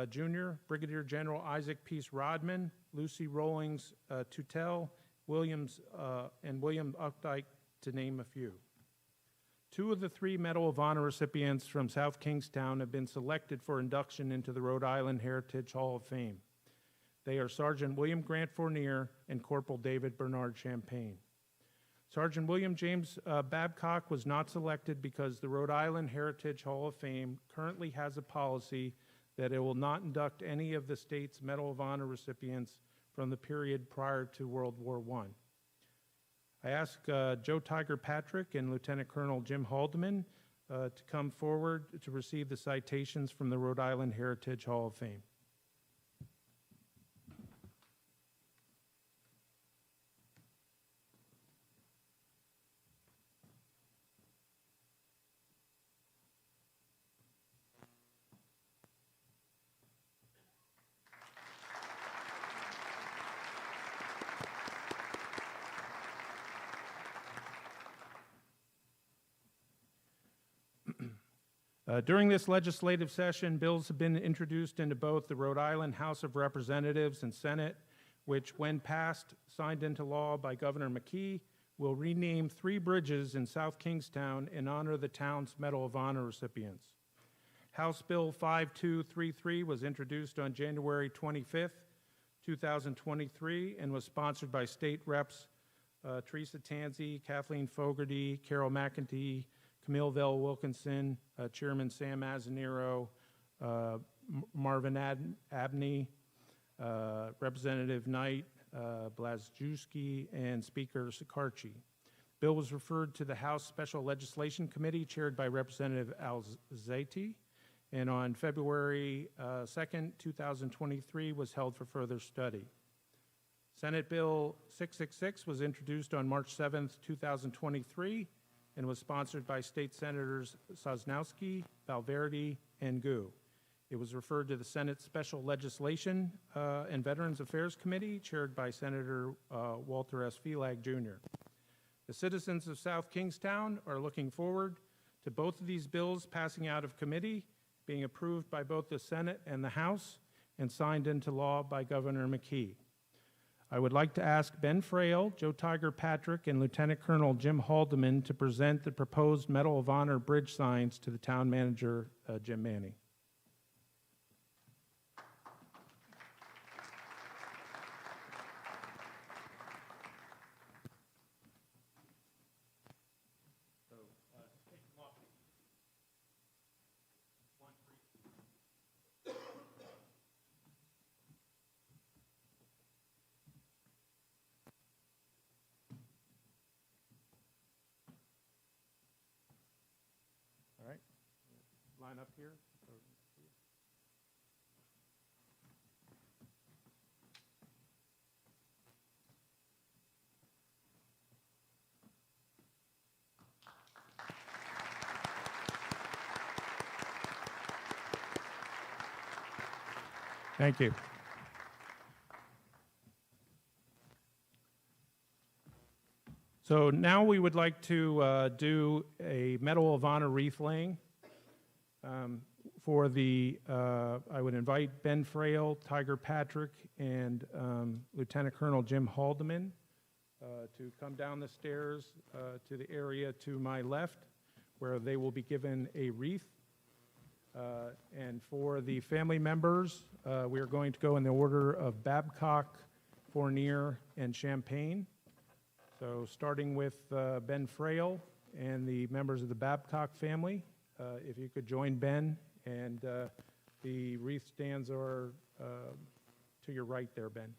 Jr., Brigadier General Isaac Peace Rodman, Lucy Rawlings Tutel, and William Updike, to name a few. Two of the three Medal of Honor recipients from South Kingstown have been selected for induction into the Rhode Island Heritage Hall of Fame. They are Sergeant William Grant Fournier and Corporal David Bernard Champagne. Sergeant William James Babcock was not selected because the Rhode Island Heritage Hall of Fame currently has a policy that it will not induct any of the state's Medal of Honor recipients from the period prior to World War I. I ask Joe Tiger Patrick and Lieutenant Colonel Jim Haldeman to come forward to receive the citations from the Rhode Island Heritage Hall of Fame. During this legislative session, bills have been introduced into both the Rhode Island House of Representatives and Senate, which, when passed, signed into law by Governor McKee, will rename 3 bridges in South Kingstown in honor of the town's Medal of Honor recipients. House Bill 5233 was introduced on January 25th, 2023, and was sponsored by state reps Teresa Tanzi, Kathleen Fogarty, Carol McEntee, Camille Vell Wilkinson, Chairman Sam Mazzanero, Marvin Abney, Representative Knight, Blazewski, and Speaker Sikarchi. Bill was referred to the House Special Legislation Committee chaired by Representative Alzati, and on February 2nd, 2023 was held for further study. Senate Bill 666 was introduced on March 7th, 2023, and was sponsored by State Senators Sosnowski, Valverde, and Gu. It was referred to the Senate Special Legislation and Veterans Affairs Committee, chaired by Senator Walter S. Felag, Jr. The citizens of South Kingstown are looking forward to both of these bills passing out of committee, being approved by both the Senate and the House, and signed into law by Governor McKee. I would like to ask Ben Frail, Joe Tiger Patrick, and Lieutenant Colonel Jim Haldeman to present the proposed Medal of Honor bridge signs to the town manager, Jim Manning. All right, line up here. Thank you. So now we would like to do a Medal of Honor wreath laying. For the, I would invite Ben Frail, Tiger Patrick, and Lieutenant Colonel Jim Haldeman to come down the stairs to the area to my left, where they will be given a wreath. And for the family members, we are going to go in the order of Babcock, Fournier, and Champagne. So starting with Ben Frail and the members of the Babcock family, if you could join Ben, and the wreath stands are to your right there, Ben.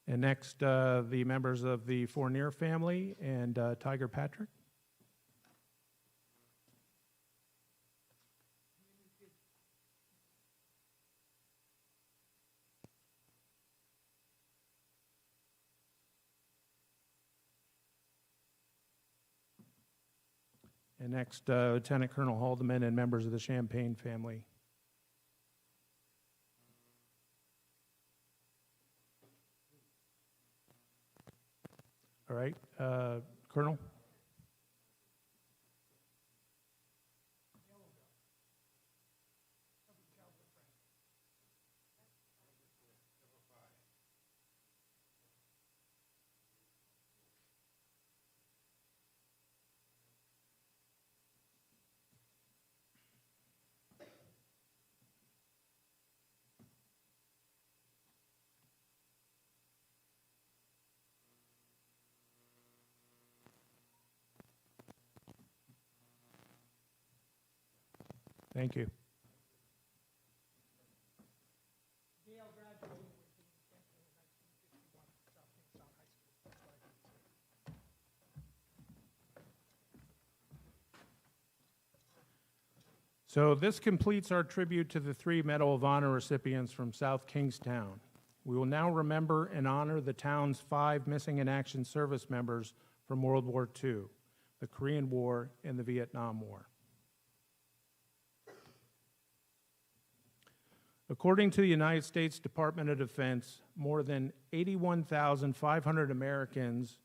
And next, the members of the Fournier family and Tiger Patrick. And next, Lieutenant Colonel Haldeman and members of the Champagne family. All right, Colonel? Thank you. So this completes our tribute to the 3 Medal of Honor recipients from South Kingstown. We will now remember and honor the town's 5 missing in action service members from World War II, the Korean War, and the Vietnam War. According to the United States Department of Defense, more than 81,500 Americans,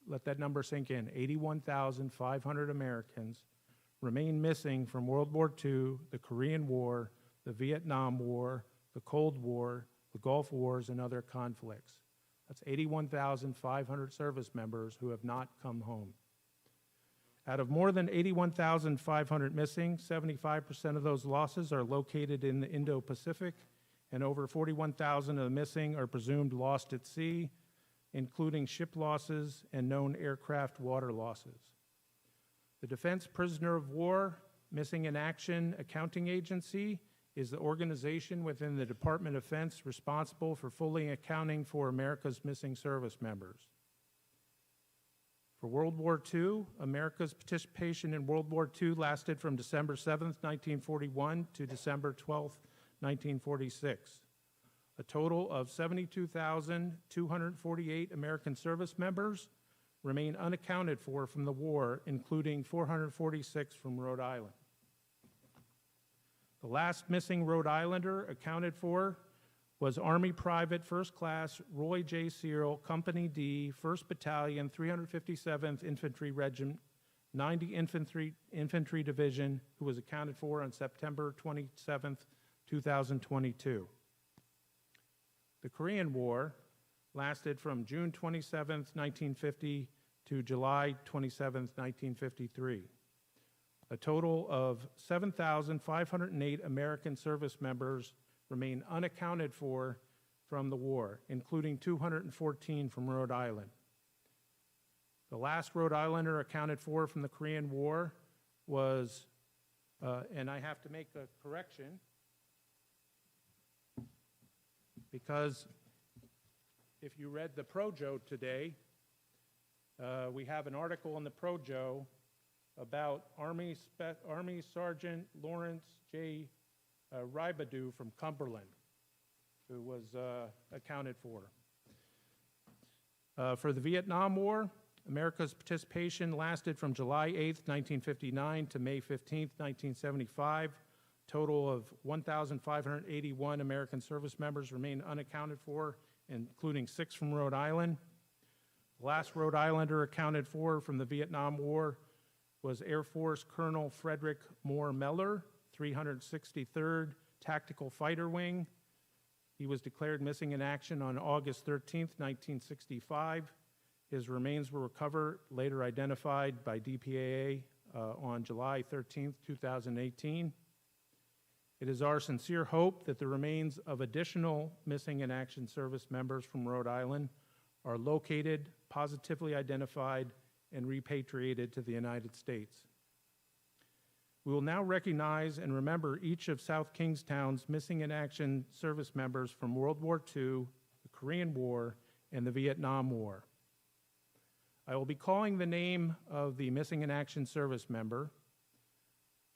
let that number sink in, 81,500 Americans remain missing from World War II, the Korean War, the Vietnam War, the Cold War, the Gulf Wars, and other conflicts. That's 81,500 service members who have not come home. Out of more than 81,500 missing, 75% of those losses are located in the Indo-Pacific, and over 41,000 of the missing are presumed lost at sea, including ship losses and known aircraft water losses. The Defense Prisoner of War Missing in Action Accounting Agency is the organization within the Department of Defense responsible for fully accounting for America's missing service members. For World War II, America's participation in World War II lasted from December 7th, 1941 to December 12th, 1946. A total of 72,248 American service members remain unaccounted for from the war, including 446 from Rhode Island. The last missing Rhode Islander accounted for was Army Private First Class Roy J. Searle, Company D, 1st Battalion, 357th Infantry Regiment, 90 Infantry Division, who was accounted for on September 27th, 2022. The Korean War lasted from June 27th, 1950 to July 27th, 1953. A total of 7,508 American service members remain unaccounted for from the war, including 214 from Rhode Island. The last Rhode Islander accounted for from the Korean War was, and I have to make a correction, because if you read the Projo today, we have an article in the Projo about Army Sergeant Lawrence J. Ribadu from Cumberland, who was accounted for. For the Vietnam War, America's participation lasted from July 8th, 1959 to May 15th, 1975. Total of 1,581 American service members remain unaccounted for, including 6 from Rhode Island. The last Rhode Islander accounted for from the Vietnam War was Air Force Colonel Frederick Moore Meller, 363rd Tactical Fighter Wing. He was declared missing in action on August 13th, 1965. His remains were recovered, later identified by DPAA on July 13th, 2018. It is our sincere hope that the remains of additional missing in action service members from Rhode Island are located, positively identified, and repatriated to the United States. We will now recognize and remember each of South Kingstown's missing in action service members from World War II, the Korean War, and the Vietnam War. I will be calling the name of the missing in action service member.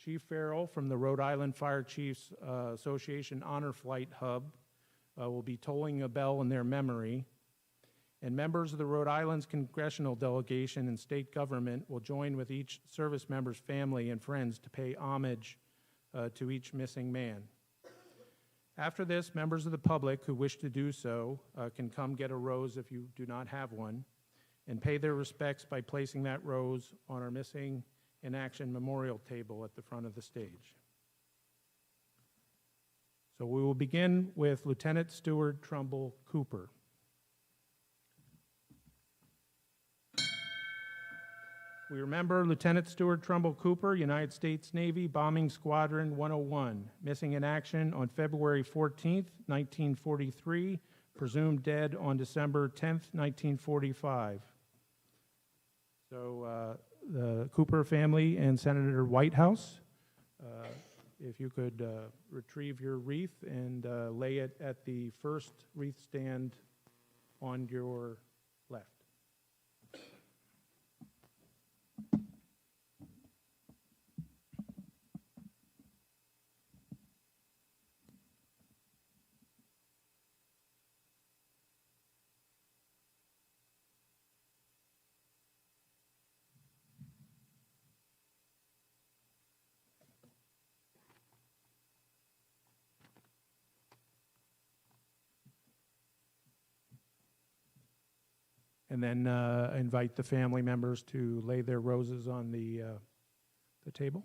Chief Farrell from the Rhode Island Fire Chiefs Association Honor Flight Hub will be tolling a bell in their memory. And members of the Rhode Island's congressional delegation and state government will join with each service member's family and friends to pay homage to each missing man. After this, members of the public who wish to do so can come get a rose if you do not have one, and pay their respects by placing that rose on our missing in action memorial table at the front of the stage. So we will begin with Lieutenant Stewart Trumbull Cooper. We remember Lieutenant Stewart Trumbull Cooper, United States Navy Bombing Squadron 101, missing in action on February 14th, 1943, presumed dead on December 10th, 1945. So the Cooper family and Senator Whitehouse if you could retrieve your wreath and lay it at the first wreath stand on your left. And then invite the family members to lay their roses on the table.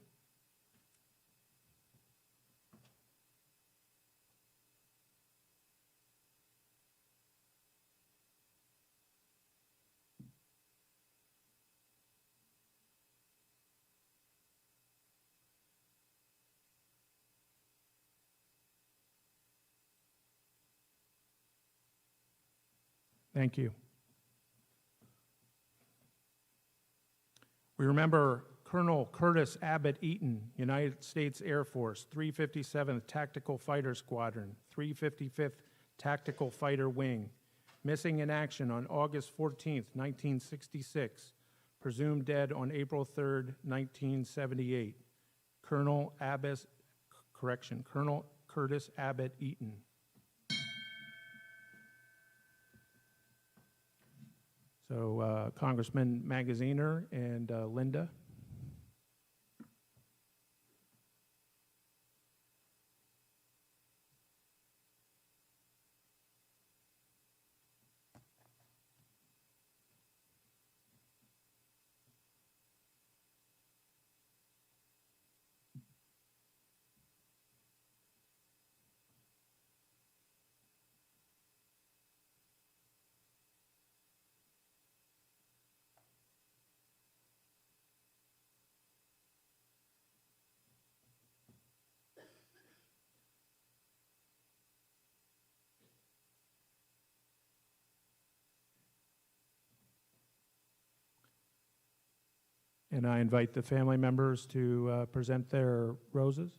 Thank you. We remember Colonel Curtis Abbott Eaton, United States Air Force, 357th Tactical Fighter Squadron, 355th Tactical Fighter Wing, missing in action on August 14th, 1966, presumed dead on April 3rd, 1978. Colonel Curtis Abbott Eaton. So Congressman Magaziner and Linda. And I invite the family members to present their roses.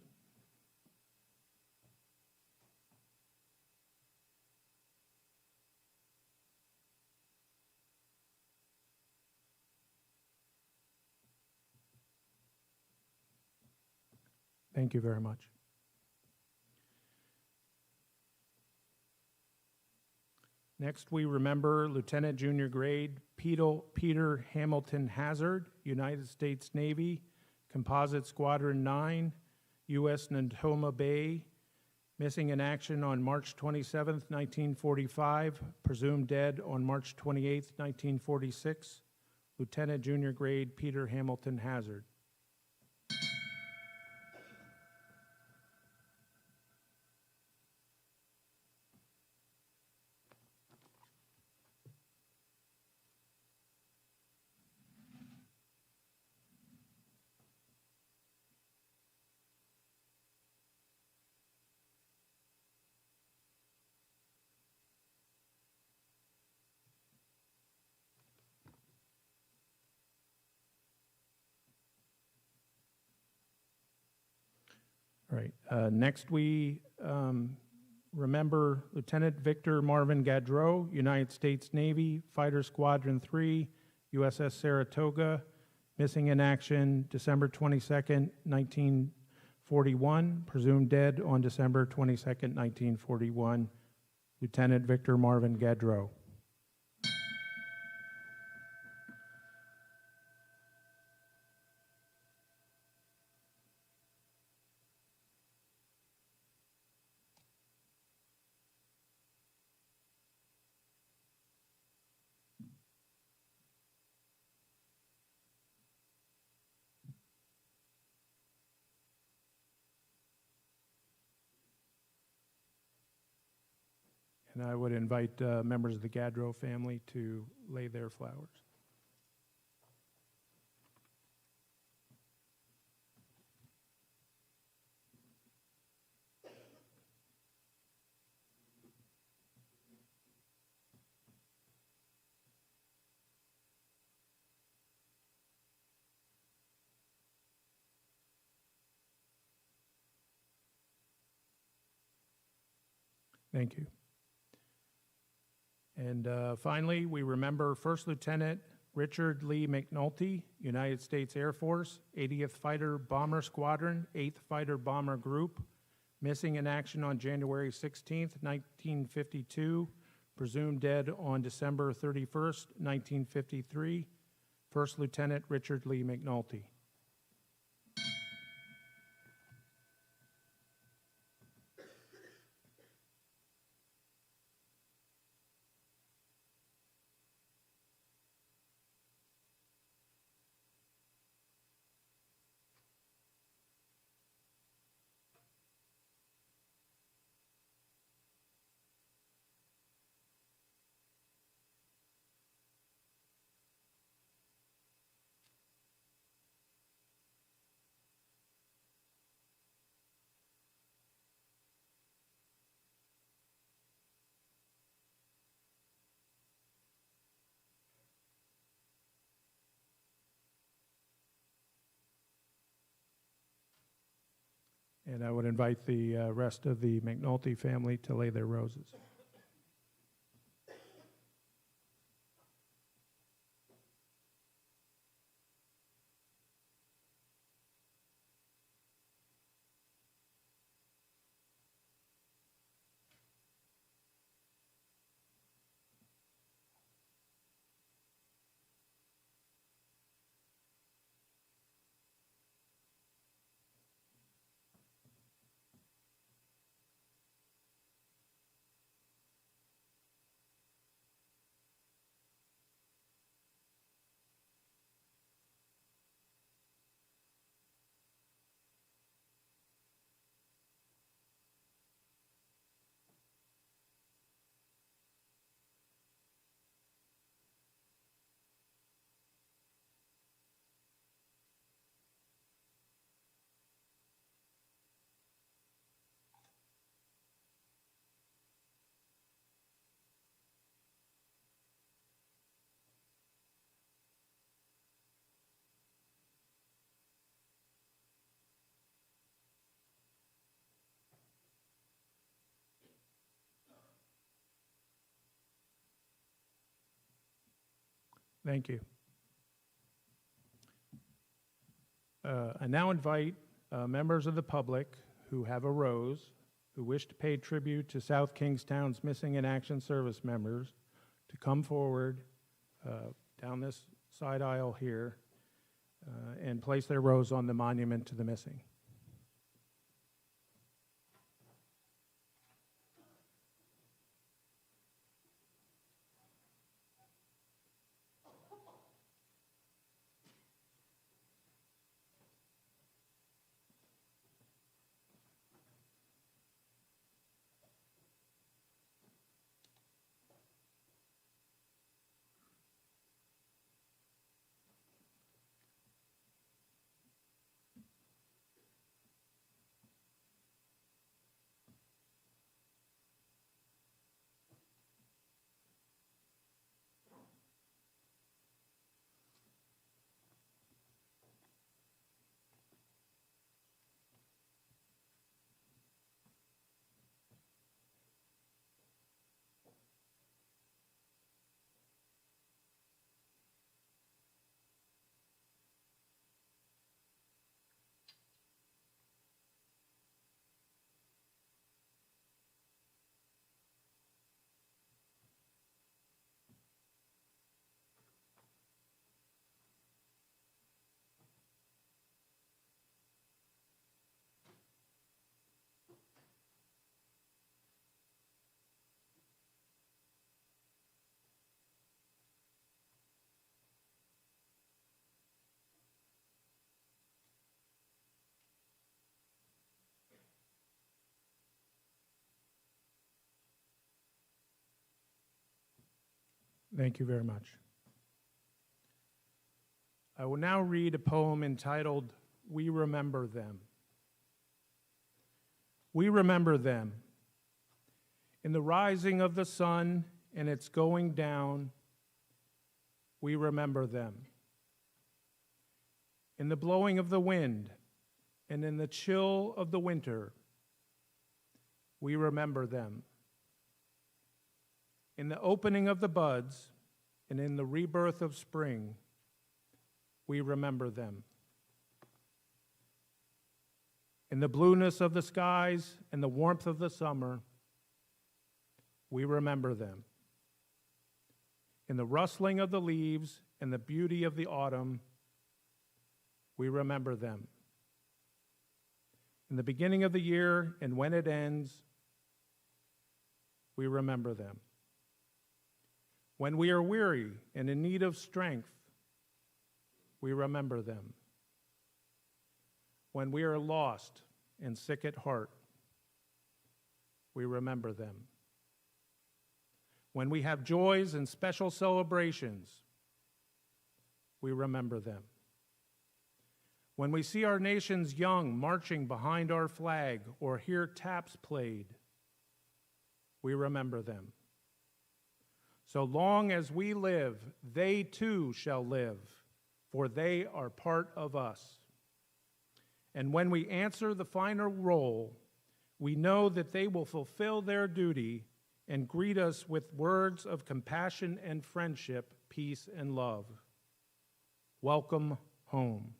Thank you very much. Next, we remember Lieutenant Junior Grade Peter Hamilton Hazard, United States Navy, Composite Squadron 9, U.S. Natoma Bay, missing in action on March 27, 1945, presumed dead on March 28, 1946. Lieutenant Junior Grade Peter Hamilton Hazard. All right. Next, we remember Lieutenant Victor Marvin Gaudreau, United States Navy, Fighter Squadron 3, USS Saratoga, missing in action December 22nd, 1941, presumed dead on December 22nd, 1941. Lieutenant Victor Marvin Gaudreau. And I would invite members of the Gaudreau family to lay their flowers. Thank you. And finally, we remember First Lieutenant Richard Lee McNulty, United States Air Force, 80th Fighter Bomber Squadron, 8th Fighter Bomber Group, missing in action on January 16th, 1952, presumed dead on December 31st, 1953. First Lieutenant Richard Lee McNulty. And I would invite the rest of the McNulty family to lay their roses. Thank you. I now invite members of the public who have a rose, who wish to pay tribute to South Kingstown's missing in action service members, to come forward down this side aisle here and place their rose on the monument to the missing. Thank you very much. I will now read a poem entitled, We Remember Them. We remember them. In the rising of the sun and its going down, we remember them. In the blowing of the wind and in the chill of the winter, we remember them. In the opening of the buds and in the rebirth of spring, we remember them. In the blueness of the skies and the warmth of the summer, we remember them. In the rustling of the leaves and the beauty of the autumn, we remember them. In the beginning of the year and when it ends, we remember them. When we are weary and in need of strength, we remember them. When we are lost and sick at heart, we remember them. When we have joys and special celebrations, we remember them. When we see our nation's young marching behind our flag or hear taps played, we remember them. So long as we live, they too shall live, for they are part of us. And when we answer the final roll, we know that they will fulfill their duty and greet us with words of compassion and friendship, peace and love. Welcome home.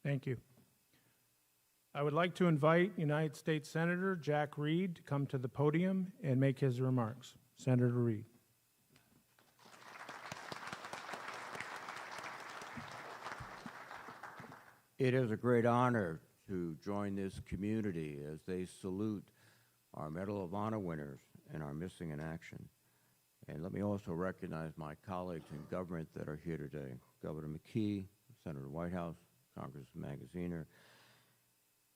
Thank you. I would like to invite United States Senator Jack Reed to come to the podium and make his remarks. Senator Reed. It is a great honor to join this community as they salute our Medal of Honor winners and our missing in action. And let me also recognize my colleagues in government that are here today. Governor McKee, Senator Whitehouse, Congressman Magaziner,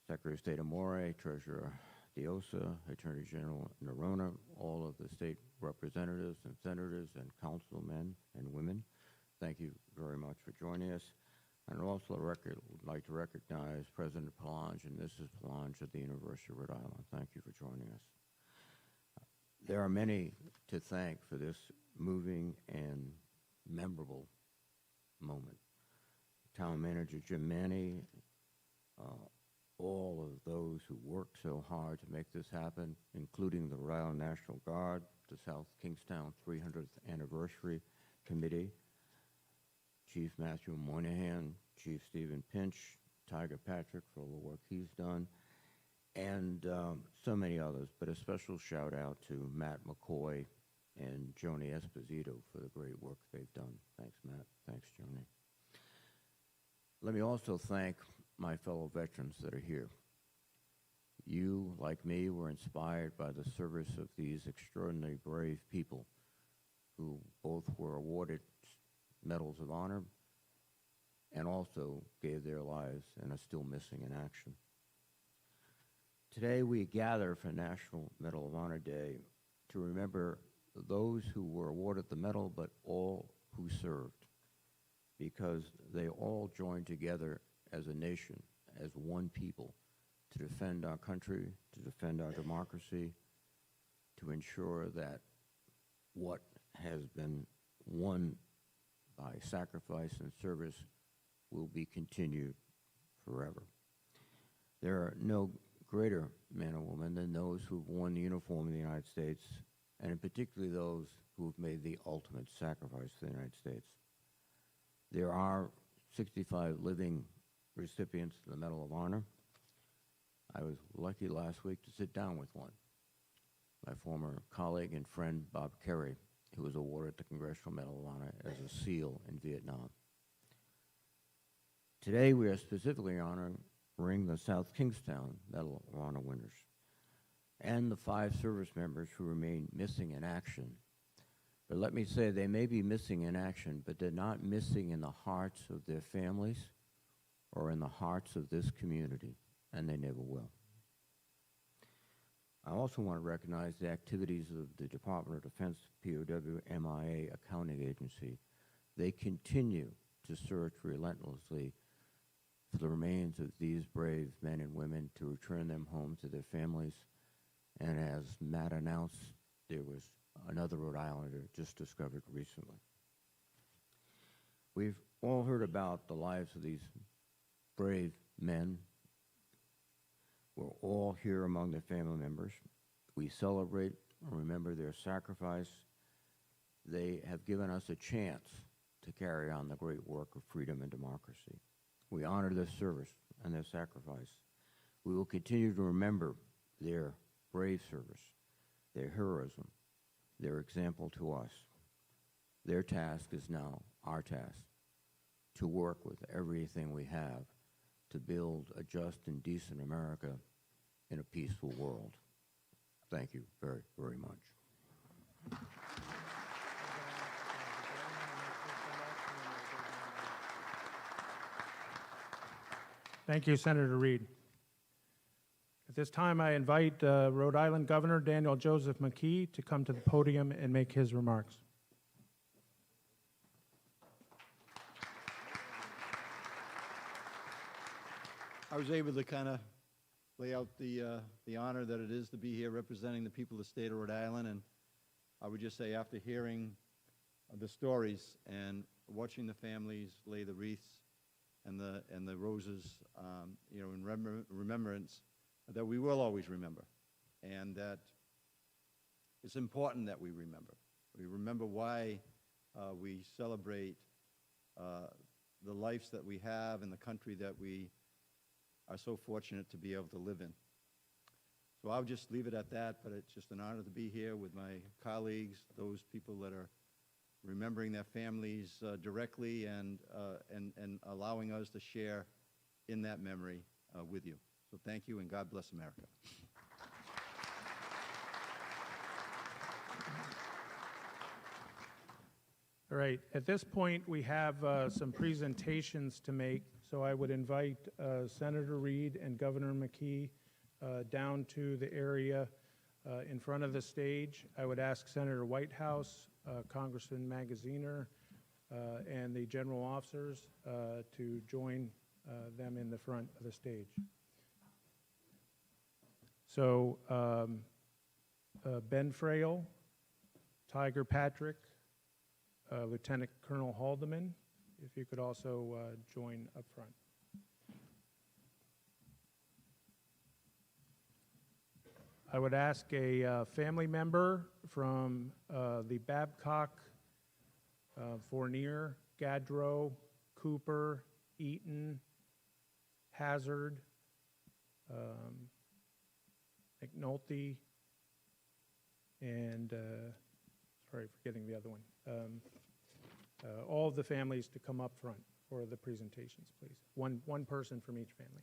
Secretary of State Amore, Treasurer Diosa, Attorney General Nerona, all of the state representatives and senators and councilmen and women. Thank you very much for joining us. And also would like to recognize President Palange and Mrs. Palange at the University of Rhode Island. Thank you for joining us. There are many to thank for this moving and memorable moment. Town Manager Jim Manny, all of those who worked so hard to make this happen, including the Rhode Island National Guard, the South Kingstown 300th Anniversary Committee, Chief Matthew Moynihan, Chief Stephen Pinch, Tiger Patrick for all the work he's done, and so many others, but a special shout out to Matt McCoy and Joni Esposito for the great work they've done. Thanks, Matt. Thanks, Joni. Let me also thank my fellow veterans that are here. You, like me, were inspired by the service of these extraordinarily brave people who both were awarded medals of honor and also gave their lives and are still missing in action. Today we gather for National Medal of Honor Day to remember those who were awarded the medal, but all who served, because they all joined together as a nation, as one people, to defend our country, to defend our democracy, to ensure that what has been won by sacrifice and service will be continued forever. There are no greater men or women than those who've worn the uniform of the United States, and in particular those who've made the ultimate sacrifice for the United States. There are 65 living recipients of the Medal of Honor. I was lucky last week to sit down with one, my former colleague and friend Bob Kerry, who was awarded the Congressional Medal of Honor as a SEAL in Vietnam. Today we are specifically honoring the South Kingstown Medal of Honor winners and the 5 service members who remain missing in action. But let me say, they may be missing in action, but they're not missing in the hearts of their families or in the hearts of this community, and they never will. I also want to recognize the activities of the Department of Defense POW MIA Accounting Agency. They continue to search relentlessly for the remains of these brave men and women, to return them home to their families. And as Matt announced, there was another Rhode Islander just discovered recently. We've all heard about the lives of these brave men. We're all here among their family members. We celebrate and remember their sacrifice. They have given us a chance to carry on the great work of freedom and democracy. We honor their service and their sacrifice. We will continue to remember their brave service, their heroism, their example to us. Their task is now our task, to work with everything we have to build a just and decent America in a peaceful world. Thank you very, very much. Thank you, Senator Reed. At this time, I invite Rhode Island Governor Daniel Joseph McKee to come to the podium and make his remarks. I was able to kind of lay out the honor that it is to be here representing the people of the state of Rhode Island, and I would just say, after hearing the stories and watching the families lay the wreaths and the roses, you know, in remembrance, that we will always remember, and that it's important that we remember. We remember why we celebrate the lives that we have and the country that we are so fortunate to be able to live in. So I'll just leave it at that, but it's just an honor to be here with my colleagues, those people that are remembering their families directly and allowing us to share in that memory with you. So thank you, and God bless America. All right, at this point, we have some presentations to make, so I would invite Senator Reed and Governor McKee down to the area in front of the stage. I would ask Senator Whitehouse, Congressman Magaziner, and the general officers to join them in the front of the stage. So Ben Frail, Tiger Patrick, Lieutenant Colonel Haldeman, if you could also join up front. I would ask a family member from the Babcock, Fournier, Gaudreau, Cooper, Eaton, Hazard, McNulty, and, sorry, forgetting the other one. All of the families to come up front for the presentations, please. One person from each family.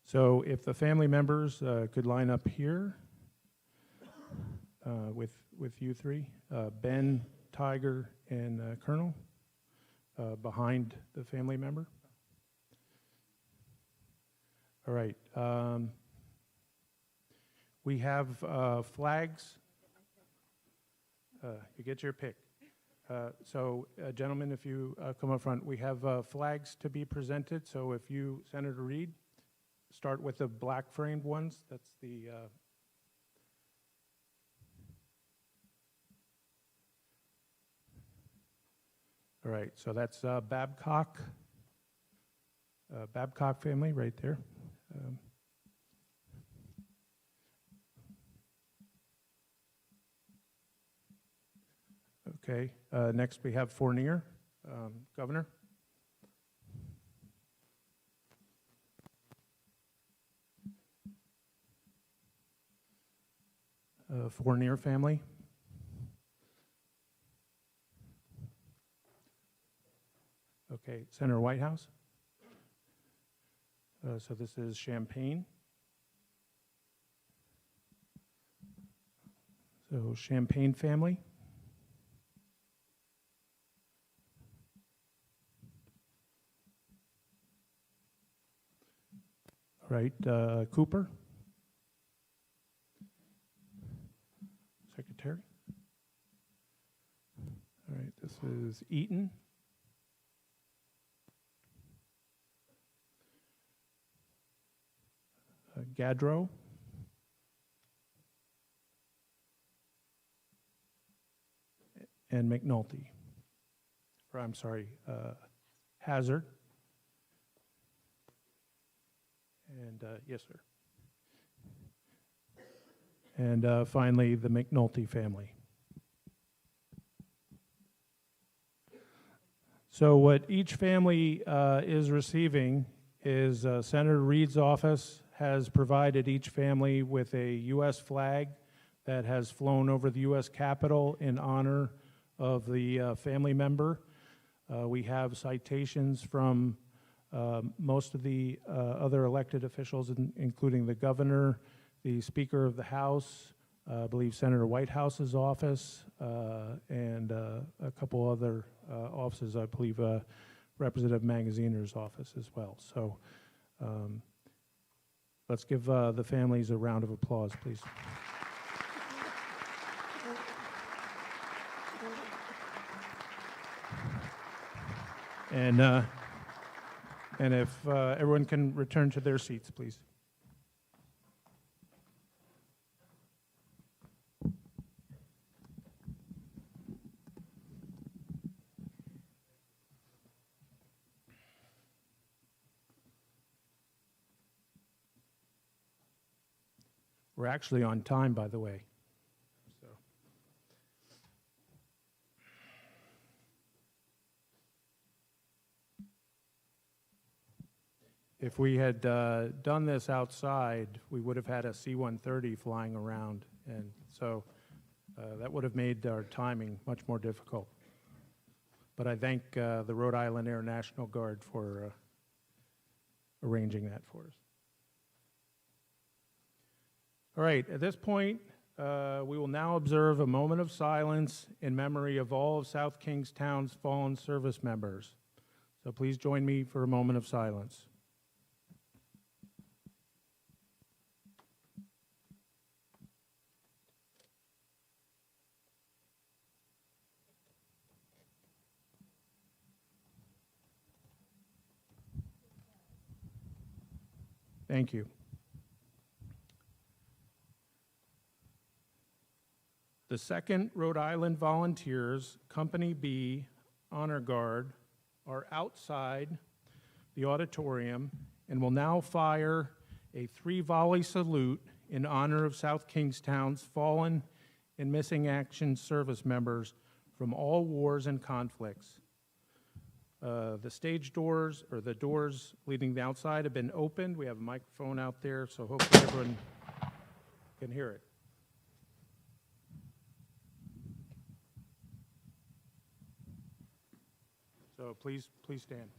So if the family members could line up here with you three, Ben, Tiger, and Colonel, behind the family member. All right. We have flags. You get your pick. So, gentlemen, if you come up front, we have flags to be presented. So if you, Senator Reed, start with the black framed ones. That's the all right, so that's Babcock family right there. Okay, next we have Fournier, Governor. Fournier family. Okay, Senator Whitehouse. So this is Champaign. So Champaign family. All right, Cooper. Secretary. All right, this is Eaton. Gadro. And McNulty. Or I'm sorry, Hazard. And yes, sir. And finally, the McNulty family. So what each family is receiving is Senator Reed's office has provided each family with a U.S. flag that has flown over the U.S. Capitol in honor of the family member. We have citations from most of the other elected officials, including the governor, the Speaker of the House, I believe Senator Whitehouse's office, and a couple other offices, I believe Representative Magaziner's office as well. So let's give the families a round of applause, please. And if everyone can return to their seats, please. We're actually on time, by the way. So. If we had done this outside, we would have had a C-130 flying around, and so that would have made our timing much more difficult. But I thank the Rhode Island Air National Guard for arranging that for us. All right, at this point, we will now observe a moment of silence in memory of all of South Kingstown's fallen service members. So please join me for a moment of silence. Thank you. The 2nd Rhode Island Volunteers, Company B, Honor Guard, are outside the auditorium and will now fire a 3-volley salute in honor of South Kingstown's fallen and missing action service members from all wars and conflicts. The stage doors, or the doors leading to the outside, have been opened. We have a microphone out there, so hopefully everyone can hear it. So please stand.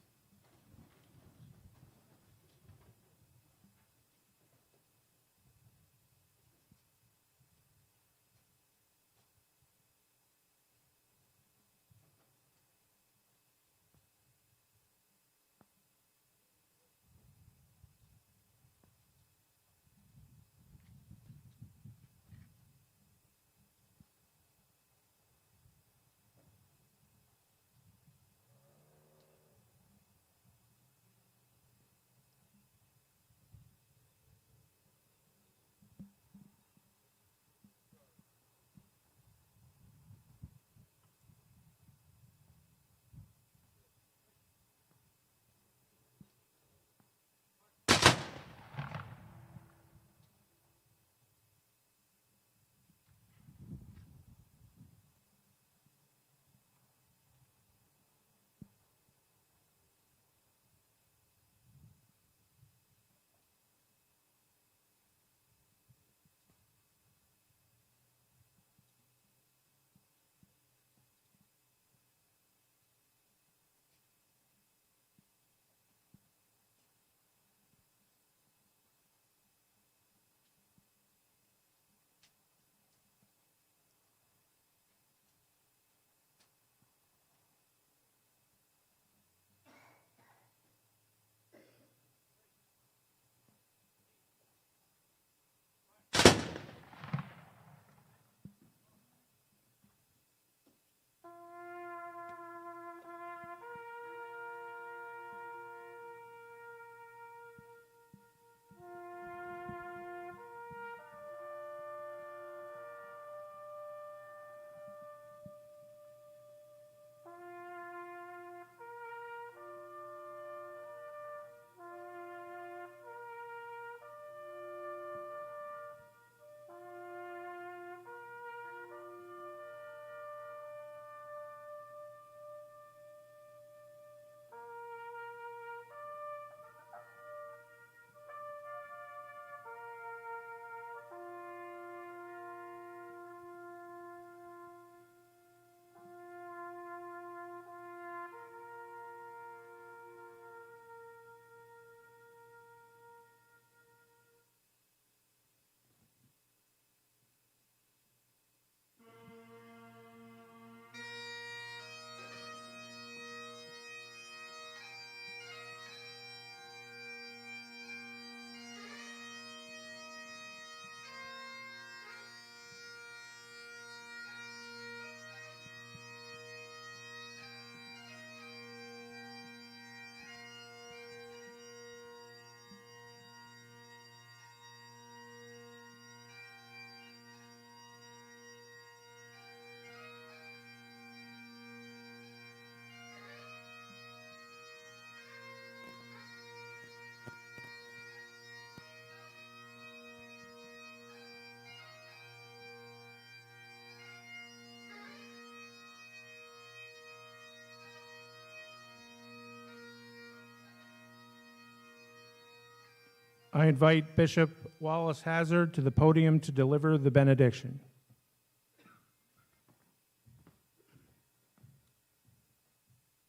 I invite Bishop Wallace Hazard to the podium to deliver the benediction.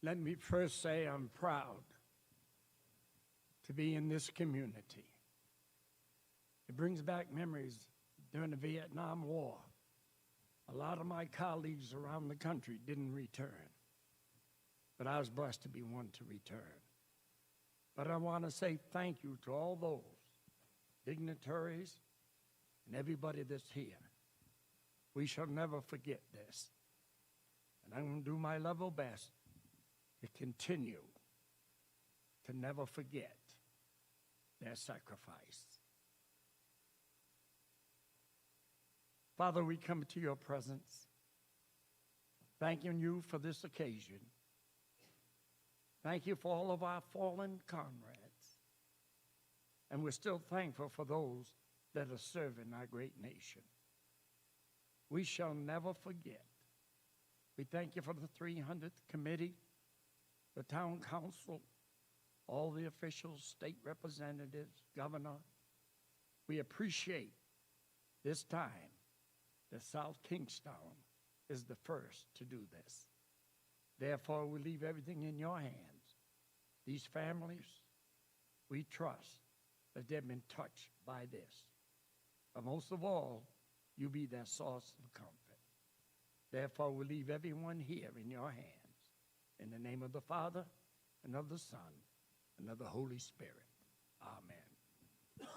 Let me first say I'm proud to be in this community. It brings back memories during the Vietnam War. A lot of my colleagues around the country didn't return, but I was blessed to be one to return. But I want to say thank you to all those dignitaries and everybody that's here. We shall never forget this. And I'm going to do my level best to continue to never forget their sacrifice. Father, we come to your presence, thanking you for this occasion. Thank you for all of our fallen comrades. And we're still thankful for those that are serving our great nation. We shall never forget. We thank you for the 300th committee, the town council, all the officials, state representatives, governor. We appreciate this time that South Kingstown is the first to do this. Therefore, we leave everything in your hands. These families, we trust that they've been touched by this. But most of all, you be their source of comfort. Therefore, we leave everyone here in your hands. In the name of the Father, and of the Son, and of the Holy Spirit. Amen.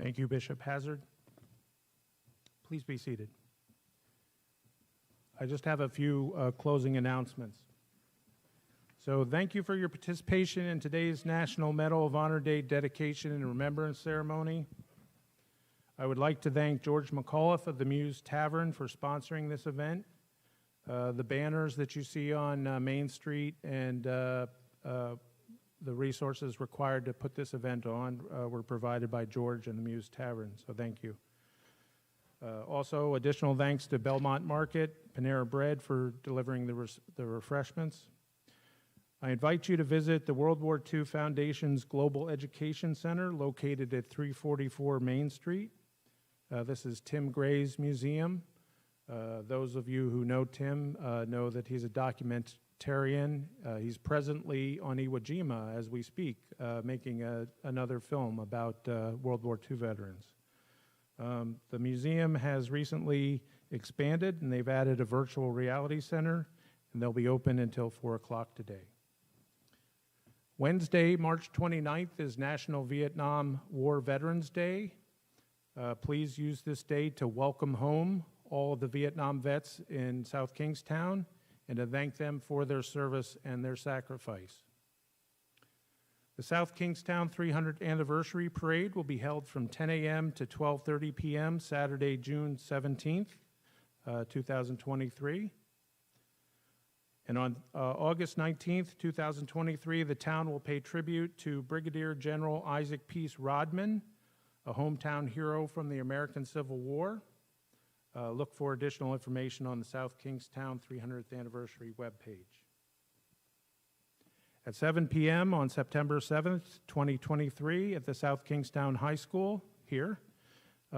Thank you, Bishop Hazard. Please be seated. I just have a few closing announcements. So thank you for your participation in today's National Medal of Honor Day dedication and remembrance ceremony. I would like to thank George McAuliffe of the Muse Tavern for sponsoring this event. The banners that you see on Main Street and the resources required to put this event on were provided by George and the Muse Tavern, so thank you. Also, additional thanks to Belmont Market, Panera Bread for delivering the refreshments. I invite you to visit the World War II Foundation's Global Education Center located at 344 Main Street. This is Tim Gray's museum. Those of you who know Tim know that he's a documentarian. He's presently on Iwo Jima as we speak, making another film about World War II veterans. The museum has recently expanded, and they've added a virtual reality center, and they'll be open until 4 o'clock today. Wednesday, March 29th is National Vietnam War Veterans Day. Please use this day to welcome home all of the Vietnam vets in South Kingstown and to thank them for their service and their sacrifice. The South Kingstown 300th Anniversary Parade will be held from 10 a.m. to 12:30 p.m. Saturday, June 17th, 2023. And on August 19th, 2023, the town will pay tribute to Brigadier General Isaac Peace Rodman, a hometown hero from the American Civil War. Look for additional information on the South Kingstown 300th Anniversary webpage. At 7 p.m. on September 7th, 2023, at the South Kingstown High School here,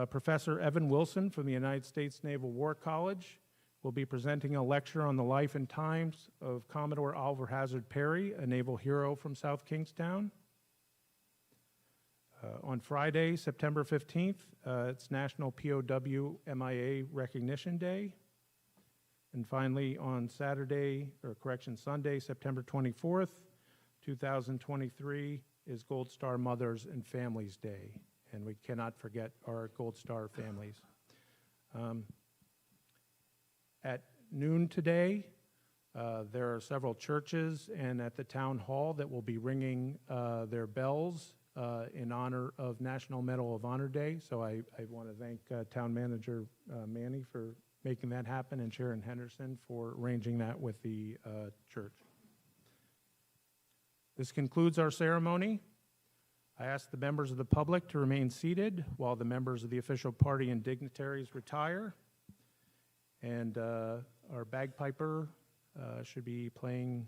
Professor Evan Wilson from the United States Naval War College will be presenting a lecture on the life and times of Commodore Oliver Hazard Perry, a naval hero from South Kingstown. On Friday, September 15th, it's National POW MIA Recognition Day. And finally, on Sunday, September 24th, 2023, is Gold Star Mothers and Families Day. And we cannot forget our Gold Star families. At noon today, there are several churches and at the town hall that will be ringing their bells in honor of National Medal of Honor Day. So I want to thank Town Manager Manny for making that happen and Sharon Henderson for arranging that with the church. This concludes our ceremony. I ask the members of the public to remain seated while the members of the official party and dignitaries retire. And our bagpiper should be playing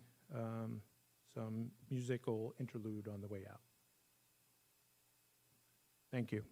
some musical interlude on the way out. Thank you.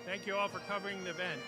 Thank you all for covering the event.